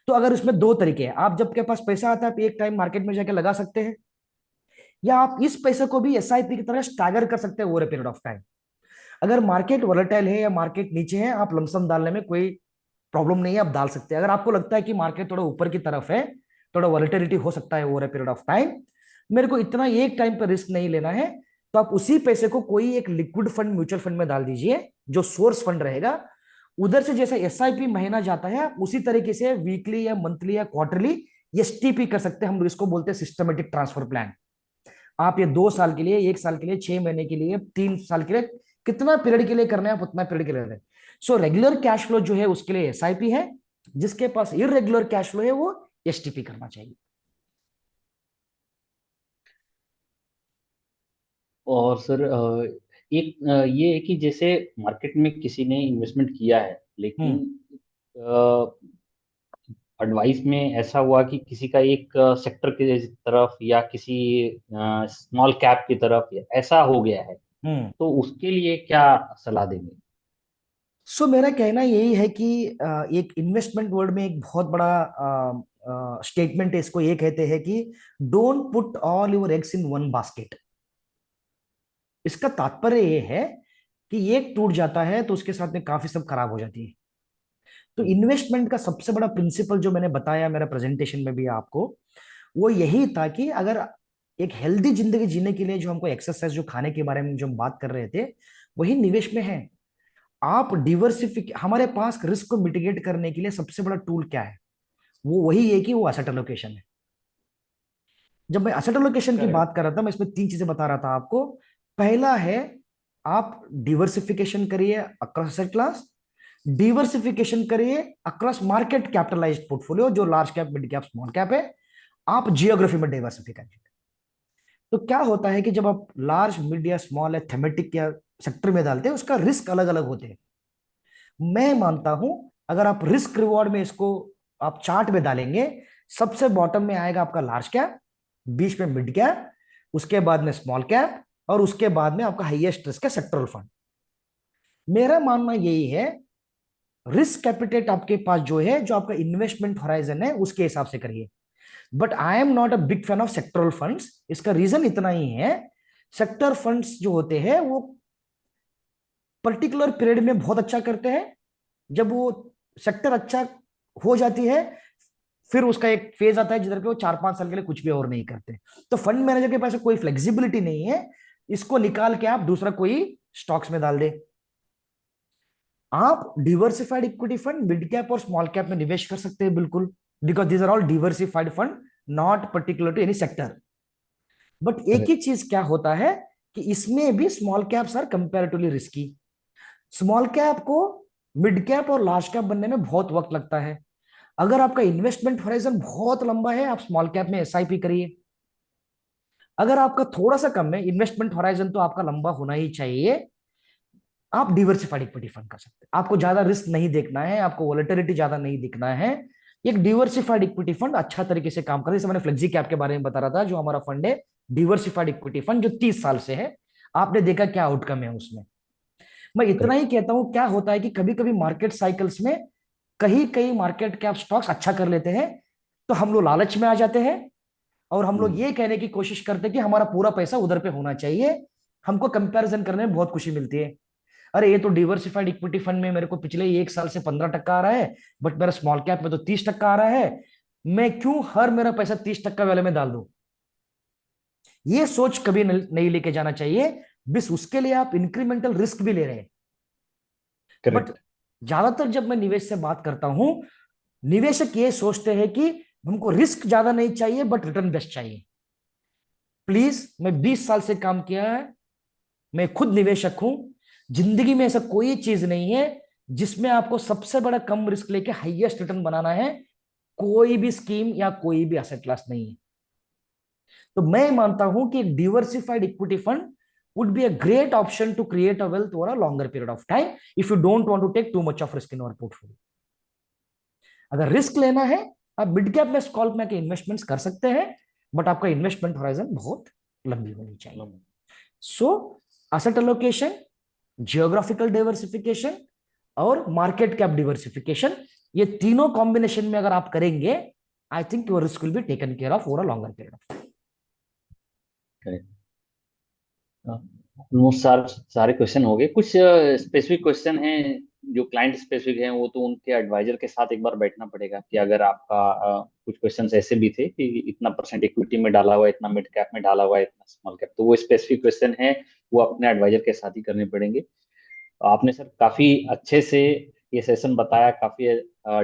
तो अगर उसमें दो तरीके हैं, आप जब के पास पैसा आता है आप एक टाइम मार्केट में जाके लगा सकते हैं, या आप इस पैसे को भी एसआईपी की तरह स्टैगर कर सकते हैं over a period of time. अगर मार्केट वोलेटाइल है या मार्केट नीचे है, आप लमसम डालने में कोई प्रॉब्लम नहीं है, आप डाल सकते हैं। अगर आपको लगता है कि मार्केट थोड़ा ऊपर की तरफ है, थोड़ा वोलेटिलिटी हो सकता है over a period of time, मेरे को इतना एक टाइम पर रिस्क नहीं लेना है, तो आप उसी पैसे को कोई एक लिक्विड फंड, म्यूचुअल फंड में डाल दीजिए, जो सोर्स फंड रहेगा। उधर से जैसे एसआईपी महीना जाता है, आप उसी तरीके से वीकली या मंथली या क्वार्टरली एसटीपी कर सकते हैं। हम इसको बोलते हैं सिस्टमेटिक ट्रांसफर प्लान। आप ये 2 साल के लिए, 1 साल के लिए, 6 महीने के लिए, 3 साल के लिए, कितना पीरियड के लिए करना है आप उतना पीरियड के लिए रहे। सो रेगुलर कैश फ्लो जो है उसके लिए एसआईपी है, जिसके पास इरेगुलर कैश फ्लो है वो एसटीपी करना चाहिए। और सर एक ये है कि जैसे मार्केट में किसी ने इन्वेस्टमेंट किया है, हम्म। लेकिन एडवाइस में ऐसा हुआ कि किसी का एक सेक्टर की तरफ या किसी स्मॉल कैप की तरफ ऐसा हो गया है, हम्म। तो उसके लिए क्या सलाह देंगे? सो मेरा कहना यही है कि एक इन्वेस्टमेंट वर्ल्ड में एक बहुत बड़ा स्टेटमेंट है, इसको ये कहते हैं कि don't put all your eggs in one basket. इसका तात्पर्य ये है कि एक टूट जाता है तो उसके साथ में काफी सब खराब हो जाती है। तो इन्वेस्टमेंट का सबसे बड़ा प्रिंसिपल जो मैंने बताया मेरा प्रेजेंटेशन में भी आपको, वो यही था कि अगर एक हेल्दी जिंदगी जीने के लिए जो हमको एक्सरसाइज, जो खाने के बारे में जो हम बात कर रहे थे, वही निवेश में है। आप डिवर्सिफिक, हमारे पास रिस्क को मिटिगेट करने के लिए सबसे बड़ा टूल क्या है? वो वही है कि वो एसेट एलोकेशन है। जब मैं एसेट एलोकेशन की करेक्ट। बात कर रहा था, मैं इसमें 3 चीजें बता रहा था आपको। पहला है, आप डिवर्सिफिकेशन करिए अक्रॉस एसेट क्लास, डिवर्सिफिकेशन करिए अक्रॉस मार्केट कैपिटलाइज्ड पोर्टफोलियो, जो large cap, mid cap, small cap है। आप जियोग्राफी में डाइवर्सिफिकेशन। तो क्या होता है कि जब आप लार्ज, मिड या स्मॉल या थेमेटिक या सेक्टर में डालते हैं, उसका रिस्क अलग अलग होते हैं। मैं मानता हूं, अगर आप रिस्क रिवॉर्ड में इसको आप चार्ट में डालेंगे, सबसे बॉटम में आएगा आपका लार्ज कैप, बीच में मिड कैप, उसके बाद में स्मॉल कैप, और उसके बाद में आपका हाईएस्ट रिस्क है सेक्टरल फंड। मेरा मानना यही है, रिस्क कैपिटेट आपके पास जो है, जो आपका इन्वेस्टमेंट होराइजन है, उसके हिसाब से करिए। But I am not a big fan of sectoral funds. इसका रीजन इतना ही है, सेक्टर फंड्स जो होते हैं वो पर्टिकुलर पीरियड में बहुत अच्छा करते हैं। जब वो सेक्टर अच्छा हो जाती है, फिर उसका एक फेज आता है जिधर पे वो 4-5 साल के लिए कुछ भी और नहीं करते। तो फंड मैनेजर के पास कोई फ्लेक्सिबिलिटी नहीं है, इसको निकाल के आप दूसरा कोई स्टॉक्स में डाल दे। आप diversified equity fund mid cap और स्मॉल कैप में निवेश कर सकते हैं, बिल्कुल, because these are all diversified fund, not particular to any sector. But एक ही करेक्ट। चीज क्या होता है कि इसमें भी small caps are comparatively risky. Small cap को मिड कैप और लार्ज कैप बनने में बहुत वक्त लगता है। अगर आपका इन्वेस्टमेंट होराइजन बहुत लंबा है, आप स्मॉल कैप में एसआईपी करिए। अगर आपका थोड़ा सा कम है इन्वेस्टमेंट होराइजन, तो आपका लंबा होना ही चाहिए, आप डिवर्सिफाइड इक्विटी फंड कर सकते हैं। आपको ज्यादा रिस्क नहीं देखना है, आपको वोलेटिलिटी ज्यादा नहीं दिखना है। एक डिवर्सिफाइड इक्विटी फंड अच्छा तरीके से काम कर रहा है। जैसे मैंने फ्लेक्सी कैप के बारे में बता रहा था, जो हमारा फंड है डिवर्सिफाइड इक्विटी फंड, जो 30 साल से है। आपने देखा क्या आउटकम है उसमें। मैं इतना ही करेक्ट। कहता हूं, क्या होता है कि कभी कभी मार्केट साइकिल्स में कहीं कहीं मार्केट कैप स्टॉक्स अच्छा कर लेते हैं, तो हम लोग लालच में आ जाते हैं, और हम लोग ये कहने की कोशिश करते हैं कि हमारा पूरा पैसा उधर पे होना चाहिए। हमको कंपैरिजन करने में बहुत खुशी मिलती है। अरे ये तो डिवर्सिफाइड इक्विटी फंड में मेरे को पिछले 1 साल से 15% आ रहा है, बट मेरा स्मॉल कैप में तो 30% आ रहा है। मैं क्यों हर मेरा पैसा 30% वाले में डाल दूं? ये सोच कभी नहीं लेके जाना चाहिए। बस उसके लिए आप इंक्रीमेंटल रिस्क भी ले रहे हैं। But correct. ज्यादातर जब मैं निवेश से बात करता हूं, निवेशक ये सोचते हैं कि हमको रिस्क ज्यादा नहीं चाहिए, बट रिटर्न बेस्ट चाहिए। प्लीज, मैं 20 साल से काम किया है, मैं खुद निवेशक हूं। जिंदगी में ऐसा कोई चीज नहीं है जिसमें आपको सबसे बड़ा कम रिस्क लेके हाईएस्ट रिटर्न बनाना है। कोई भी स्कीम या कोई भी एसेट क्लास नहीं है। तो मैं मानता हूं कि diversified equity fund would be a great option to create a wealth over a longer period of time if you don't want to take too much of risk in our portfolio. अगर risk लेना है, आप mid cap में, small में के investments कर सकते हैं, बट आपका इन्वेस्टमेंट होराइजन बहुत लंबी होनी चाहिए। सो एसेट एलोकेशन, जियोग्राफिकल डाइवर्सिफिकेशन और मार्केट कैप डिवर्सिफिकेशन, ये तीनों कॉम्बिनेशन में अगर आप करेंगे, I think your risk will be taken care of over a longer period of time. Correct. Almost सारे क्वेश्चन हो गए। कुछ स्पेसिफिक क्वेश्चन हैं जो क्लाइंट स्पेसिफिक हैं, वो तो उनके एडवाइजर के साथ एक बार बैठना पड़ेगा कि अगर आपका कुछ क्वेश्चंस ऐसे भी थे कि इतना परसेंट इक्विटी में डाला हुआ है, इतना मिड कैप में डाला हुआ है, इतना स्मॉल कैप, तो वो स्पेसिफिक क्वेश्चन है, वो अपने एडवाइजर के साथ ही करने पड़ेंगे। आपने सर काफी अच्छे से ये सेशन बताया, काफी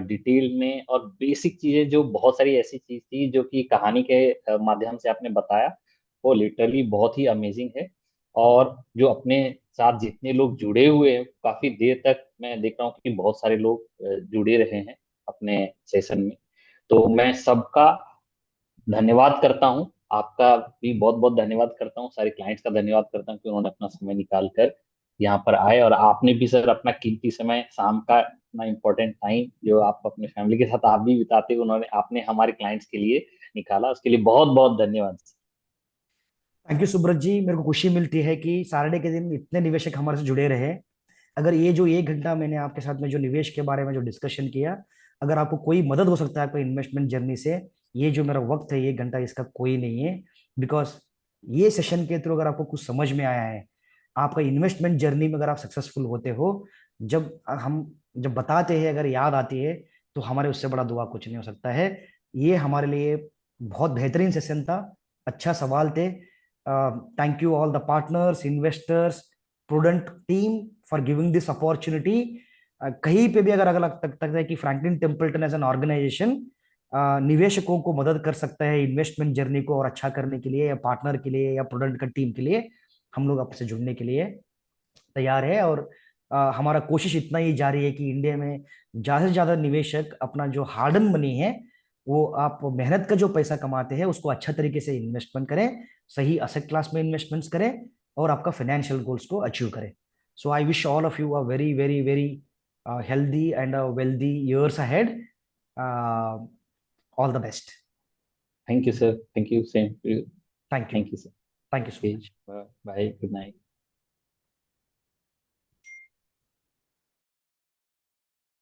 डिटेल में, और बेसिक चीजें जो बहुत सारी ऐसी चीज थी जो कि कहानी के माध्यम से आपने बताया, वो लिटरली बहुत ही अमेजिंग है। और जो अपने साथ जितने लोग जुड़े हुए हैं, काफी देर तक मैं देख रहा हूँ कि बहुत सारे लोग जुड़े रहे हैं अपने सेशन में। तो मैं सबका धन्यवाद करता हूँ, आपका भी बहुत बहुत धन्यवाद करता हूँ, सारे क्लाइंट्स का धन्यवाद करता हूँ कि उन्होंने अपना समय निकाल कर यहाँ पर आए, और आपने भी सर अपना कीमती समय, शाम का इतना इम्पोर्टेंट टाइम जो आप अपने फैमिली के साथ आप भी बिताते हो, उन्होंने आपने हमारे क्लाइंट्स के लिए निकाला, उसके लिए बहुत बहुत धन्यवाद। थैंक यू सुब्रत जी, मेरे को खुशी मिलती है कि सैटरडे के दिन इतने निवेशक हमारे से जुड़े रहे। अगर ये जो 1 घंटा मैंने आपके साथ में जो निवेश के बारे में जो डिस्कशन किया, अगर आपको कोई मदद हो सकता है आपको इन्वेस्टमेंट जर्नी से, ये जो मेरा वक्त है 1 घंटा, इसका कोई नहीं है। बिकॉज ये सेशन के थ्रू अगर आपको कुछ समझ में आया है, आपका इन्वेस्टमेंट जर्नी में अगर आप सक्सेसफुल होते हो, जब बताते हैं अगर याद आती है, तो हमारे उससे बड़ा दुआ कुछ नहीं हो सकता है। ये हमारे लिए बहुत बेहतरीन सेशन था, अच्छा सवाल थे। Thank you all the partners, investors, prudent team for giving this opportunity. कहीं पे भी अगर अगर लगता है कि Franklin Templeton as an organisation निवेशकों को मदद कर सकता है इन्वेस्टमेंट जर्नी को और अच्छा करने के लिए, या पार्टनर के लिए या प्रूडेंट का टीम के लिए, हम लोग आपसे जुड़ने के लिए तैयार है। और हमारा कोशिश इतना ही जारी है कि इंडिया में ज्यादा से ज्यादा निवेशक अपना जो हार्डन मनी है, वो आप मेहनत का जो पैसा कमाते हैं उसको अच्छा तरीके से इन्वेस्टमेंट करें, सही असेट क्लास में इन्वेस्टमेंट्स करें, और आपका फाइनेंशियल गोल्स को अचीव करें। So I wish all of you a very very very healthy and wealthy years ahead. All the best. Thank you sir, thank you, same to you. Thank you. Thank you sir. Thank you so okay, much. Bye, good night.